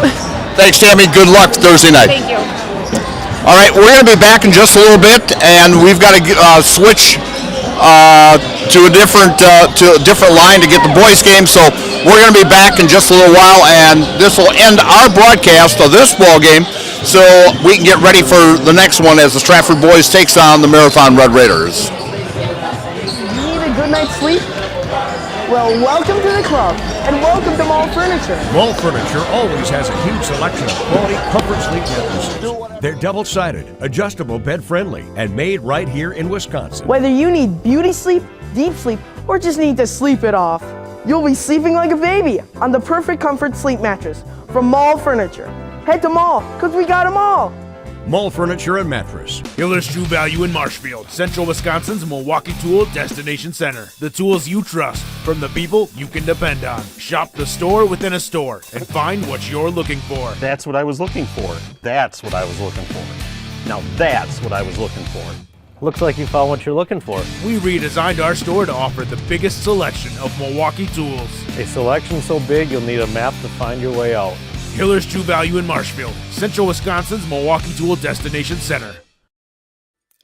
Thanks, Tammy. Good luck Thursday night. Thank you. All right, we're going to be back in just a little bit, and we've got to switch to a different line to get the boys' game. So we're going to be back in just a little while, and this will end our broadcast of this ball game, so we can get ready for the next one as the Stratford boys takes on the Marathon Red Raiders. Need a good night's sleep? Well, welcome to the club, and welcome to Mall Furniture. Mall Furniture always has a huge selection of quality comfort sleep mattresses. They're double-sided, adjustable, bed-friendly, and made right here in Wisconsin. Whether you need beauty sleep, deep sleep, or just need to sleep it off, you'll be sleeping like a baby on the perfect comfort sleep mattress from Mall Furniture. Head to Mall, because we got them all. Mall Furniture and Mattress. Hiller's True Value in Marshfield, Central Wisconsin's Milwaukee Tool Destination Center. The tools you trust from the people you can depend on. Shop the store within a store and find what you're looking for. That's what I was looking for. That's what I was looking for. Now that's what I was looking for. Looks like you found what you're looking for. We redesigned our store to offer the biggest selection of Milwaukee tools. A selection so big you'll need a map to find your way out. Hiller's True Value in Marshfield, Central Wisconsin's Milwaukee Tool Destination Center.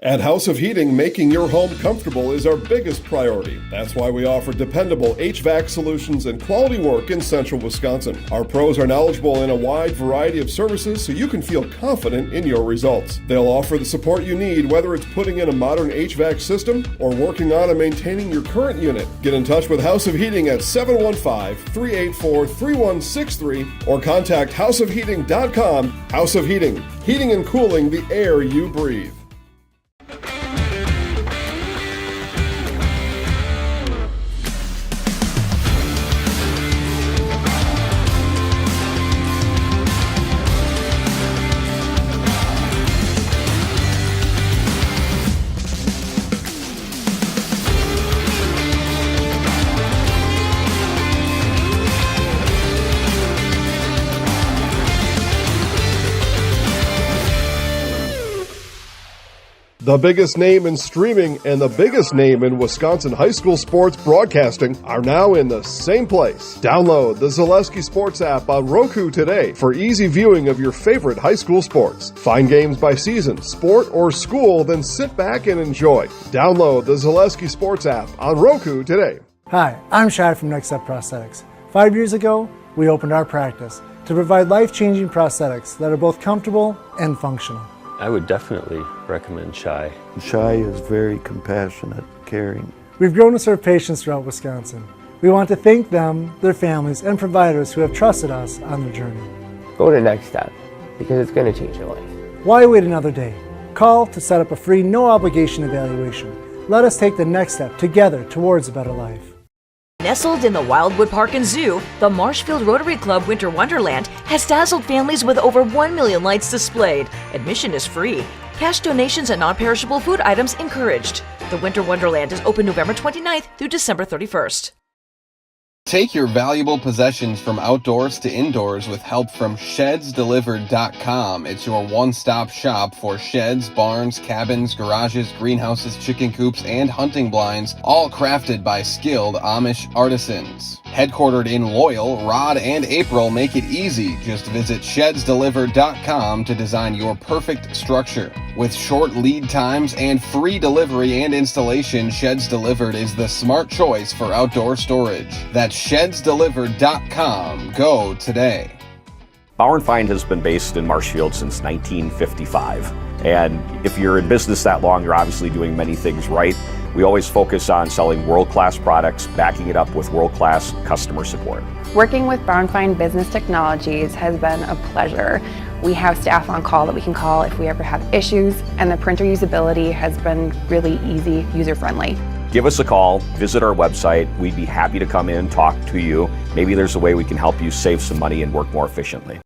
At House of Heating, making your home comfortable is our biggest priority. That's why we offer dependable HVAC solutions and quality work in central Wisconsin. Our pros are knowledgeable in a wide variety of services so you can feel confident in your results. They'll offer the support you need, whether it's putting in a modern HVAC system or working on and maintaining your current unit. Get in touch with House of Heating at 715-384-3163 or contact houseofheating.com. House of Heating, heating and cooling the air you breathe. The biggest name in streaming and the biggest name in Wisconsin high school sports broadcasting are now in the same place. Download the Zaleski Sports app on Roku today for easy viewing of your favorite high school sports. Find games by season, sport, or school, then sit back and enjoy. Download the Zaleski Sports app on Roku today. Hi, I'm Shai from Next Step Prosthetics. 5 years ago, we opened our practice to provide life-changing prosthetics that are both comfortable and functional. I would definitely recommend Shai. Shai is very compassionate, caring. We've grown to serve patients throughout Wisconsin. We want to thank them, their families, and providers who have trusted us on their journey. Go to Next Step, because it's going to change your life. Why wait another day? Call to set up a free, no-obligation evaluation. Let us take the next step together towards a better life. Nestled in the Wildwood Park and Zoo, the Marshfield Rotary Club Winter Wonderland has dazzled families with over 1 million lights displayed. Admission is free. Cash donations and non-perishable food items encouraged. The Winter Wonderland is open November 29th through December 31st. Take your valuable possessions from outdoors to indoors with help from ShedsDelivered.com. It's your one-stop shop for sheds, barns, cabins, garages, greenhouses, chicken coops, and hunting blinds, all crafted by skilled Amish artisans. Headquartered in Loyal, Rod and April make it easy. Just visit ShedsDelivered.com to design your perfect structure. With short lead times and free delivery and installation, Sheds Delivered is the smart choice for outdoor storage. That's ShedsDelivered.com. Go today. Bauer & Find has been based in Marshfield since 1955. And if you're in business that long, you're obviously doing many things right. We always focus on selling world-class products, backing it up with world-class customer support. Working with Bauer & Find Business Technologies has been a pleasure. We have staff on call that we can call if we ever have issues, and the printer usability has been really easy, user-friendly. Give us a call, visit our website. We'd be happy to come in, talk to you. Maybe there's a way we can help you save some money and work more efficiently.